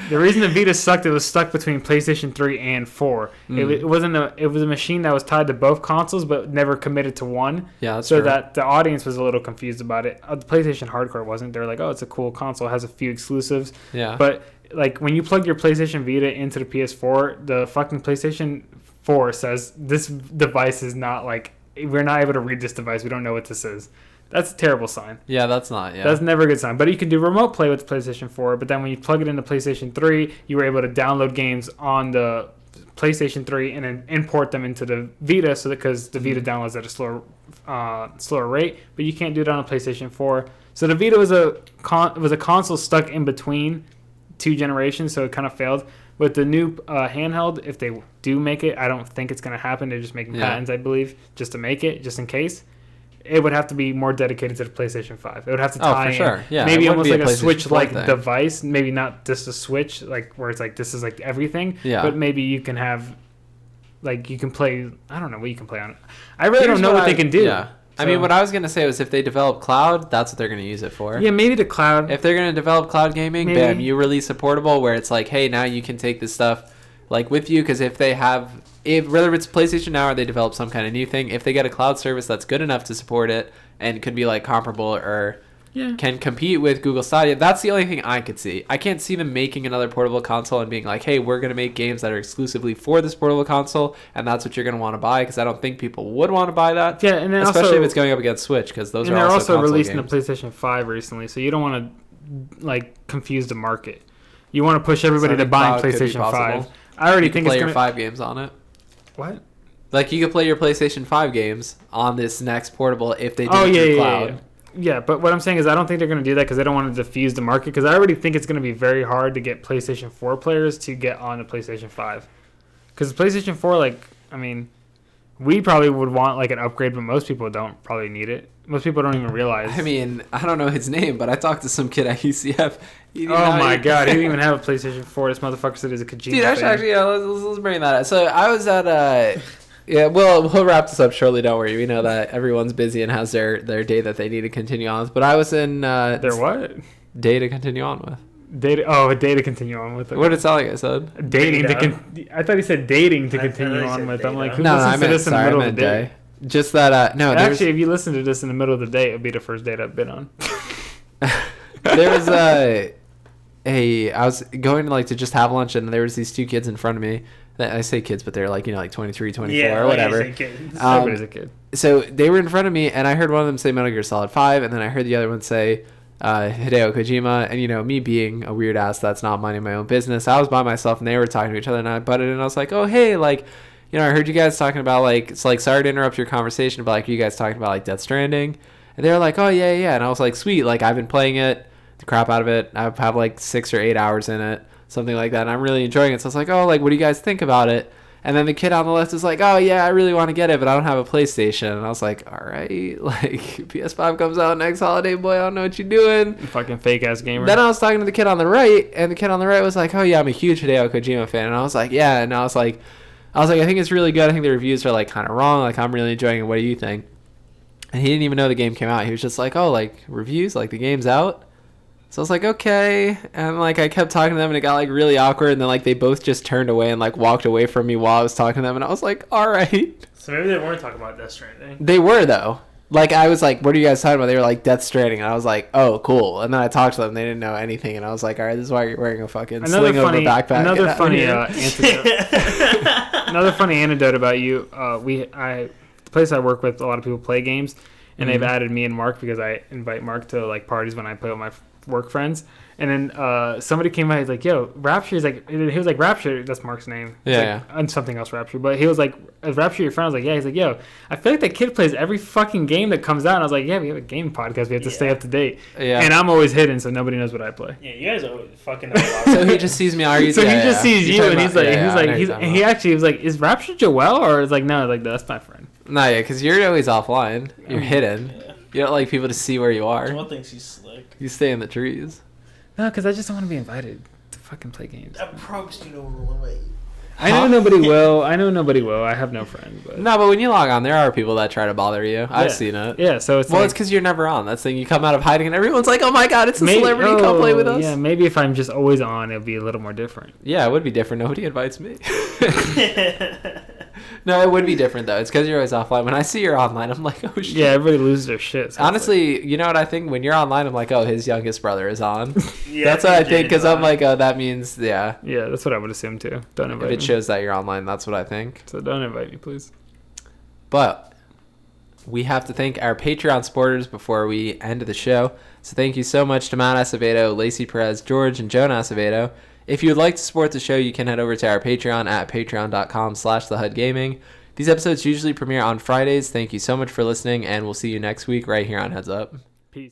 S2: the reason the Vita sucked. It was stuck between PlayStation 3 and 4. It was a machine that was tied to both consoles but never committed to one.
S1: Yeah, that's
S2: so
S1: true.
S2: that the audience was a little confused about it. The PlayStation Hardcore wasn't. They were like, oh, it's a cool console, it has a few exclusives.
S1: Yeah.
S2: But like when you plug your PlayStation Vita into the PS4, the fucking PlayStation 4 says this device is not like, we're not able to read this device. We don't know what this is. That's a terrible sign.
S1: Yeah, that's not. Yeah.
S2: That's never a good sign. But you can do remote play with the PlayStation 4. But then when you plug it into PlayStation 3, you were able to download games on the PlayStation 3 and then import them into the Vita, so because the Vita downloads at a slower rate. But you can't do it on a PlayStation 4. So the Vita was a console stuck in between two generations, so it kind of failed. With the new handheld, if they do make it, I don't think it's going to happen. They're just making patents, I believe, just to make it, just in case. It would have to be more dedicated to the PlayStation 5. It would have to tie
S1: for sure. Yeah,
S2: maybe
S1: it wouldn't
S2: almost
S1: be
S2: like
S1: a
S2: a
S1: PlayStation
S2: Switch-like
S1: 4 thing.
S2: device. Maybe not just a Switch, like where it's like this is like everything.
S1: Yeah.
S2: But maybe you can have, like you can play. I don't know what you can play on it. I really don't know what they can do.
S1: Yeah. I mean, what I was gonna say was if they develop cloud, that's what they're gonna use it for.
S2: Yeah, maybe the cloud.
S1: If they're gonna develop cloud gaming,
S2: Maybe.
S1: bam, you release a portable where it's like, hey, now you can take this stuff like with you, because if they have, whether it's PlayStation Now or they develop some kind of new thing, if they get a cloud service that's good enough to support it and could be like comparable or can compete with Google Stadia. That's the only thing I could see. I can't see them making another portable console and being like, hey, we're going to make games that are exclusively for this portable console, and that's what you're going to want to buy, because I don't think people would want to buy that.
S2: Yeah, and then
S1: especially
S2: also,
S1: if it's going up against Switch, because those are
S2: they're also releasing
S1: games.
S2: the PlayStation 5 recently, so you don't want to like confuse the market. You want to push everybody to buying PlayStation 5. I already think it's
S1: play
S2: going
S1: your 5 games on it.
S2: What?
S1: Like, you could play your PlayStation 5 games on this next portable if they do it through cloud.
S2: Yeah, but what I'm saying is I don't think they're going to do that because they don't want to diffuse the market, because I already think it's going to be very hard to get PlayStation 4 players to get on the PlayStation 5. Because PlayStation 4, like, I mean, we probably would want like an upgrade, but most people don't probably need it. Most people don't even realize.
S1: I mean, I don't know his name, but I talked to some kid at UCF.
S2: Oh my god, he didn't even have a PlayStation 4. This motherfucker said he's a Kojima
S1: Dude,
S2: fan.
S1: actually, yeah, let's bring that up. So I was at yeah, we'll wrap this up shortly. Don't worry. We know that everyone's busy and has their day that they need to continue on with. But I was in
S2: their what?
S1: Day to continue on with.
S2: A day to continue on with.
S1: What did it sound like I said?
S2: Dating to I thought he said dating to continue on with. I'm like, who
S1: no,
S2: listens
S1: I
S2: to
S1: meant,
S2: this in the middle of the day?
S1: Just that. No,
S2: actually, if you listen to this in the middle of the day, it would be the first date I've been on.
S1: There was I was going to to just have lunch, and there was these two kids in front of me. I say kids, but they're like 23, 24, or whatever.
S2: Everybody's a kid.
S1: So they were in front of me, and I heard one of them say Metal Gear Solid 5, and then I heard the other one say Hideo Kojima. And me being a weird ass that's not minding my own business, I was by myself, and they were talking to each other, and I butted in, and I was like, oh hey, I heard you guys talking about it's sorry to interrupt your conversation, but you guys talking about Death Stranding, and they were like, oh yeah, and I was like, sweet, I've been playing it, the crap out of it. I have 6 or 8 hours in it, something like that, and I'm really enjoying it. So I was like, oh, what do you guys think about it? And then the kid on the left is like, oh yeah, I really want to get it, but I don't have a PlayStation. And I was like, all right, PS5 comes out next holiday, boy, I don't know what you're doing.
S2: You fucking fake ass gamer.
S1: Then I was talking to the kid on the right, and the kid on the right was like, oh yeah, I'm a huge Hideo Kojima fan. And I was like, yeah, and I was like, I think it's really good. I think the reviews are kind of wrong. I'm really enjoying it. What do you think? And he didn't even know the game came out. He was just like, oh, reviews, the game's out. So I was like, okay. And I kept talking to them, and it got really awkward. And then they both just turned away and walked away from me while I was talking to them. And I was like, all right.
S3: So maybe they weren't talking about Death Stranding.
S1: They were though. I was like, what are you guys talking about? They were like Death Stranding, and I was like, oh, cool. And then I talked to them. They didn't know anything, and I was like, all right, this is why you're wearing a fucking sling over backpack.
S2: Another funny anecdote. Another funny anecdote about you. The place I work with, a lot of people play games, and they've added me and Mark because I invite Mark to parties when I play with my work friends. And then somebody came by, he's like, yo, Rapture is he was like, Rapture, that's Mark's name.
S1: Yeah.
S2: And something else, Rapture. But he was like, is Rapture your friend? I was like, yeah. He's like, yo, I feel like that kid plays every fucking game that comes out. And I was like, yeah, we have a game podcast. We have to stay up to date.
S1: Yeah.
S2: And I'm always hidden, so nobody knows what I play.
S3: Yeah, you guys are fucking
S1: So he just sees me arguing.
S2: So he just sees you, and he actually was like, is Rapture Joel? Or it's like, no, that's my friend.
S1: No, yeah, because you're always offline. You're hidden. Yeah. You don't like people to see where you are.
S3: Joel thinks he's slick.
S1: You stay in the trees.
S2: No, because I just don't want to be invited to fucking play games.
S3: I promise you no one will invite you.
S2: I know nobody will. I have no friends. But
S1: no, but when you log on, there are people that try to bother you. I've seen it.
S2: Yeah, so it's
S1: it's because you're never on. That's the thing. You come out of hiding, and everyone's like, "Oh my god, it's a celebrity! Come play with us."
S2: Yeah, maybe if I'm just always on, it'll be a little more different.
S1: Yeah, it would be different. Nobody invites me. No, it would be different though. It's because you're always offline. When I see you're online, I'm like, oh shit.
S2: Yeah, everybody loses their shit. So
S1: honestly, you know what I think? When you're online, I'm like, oh, his youngest brother is on. Yeah, that's what I think, because I'm like, oh, that means, yeah.
S2: Yeah, that's what I would assume too. Don't invite me.
S1: If it shows that you're online, that's what I think.
S2: So don't invite me, please.
S1: But we have to thank our Patreon supporters before we end the show. So thank you so much to Matt Acevedo, Lacey Perez, George, and Joan Acevedo. If you would like to support the show, you can head over to our Patreon at patreon.com/thehudgaming. These episodes usually premiere on Fridays. Thank you so much for listening, and we'll see you next week right here on Heads Up.
S2: Peace.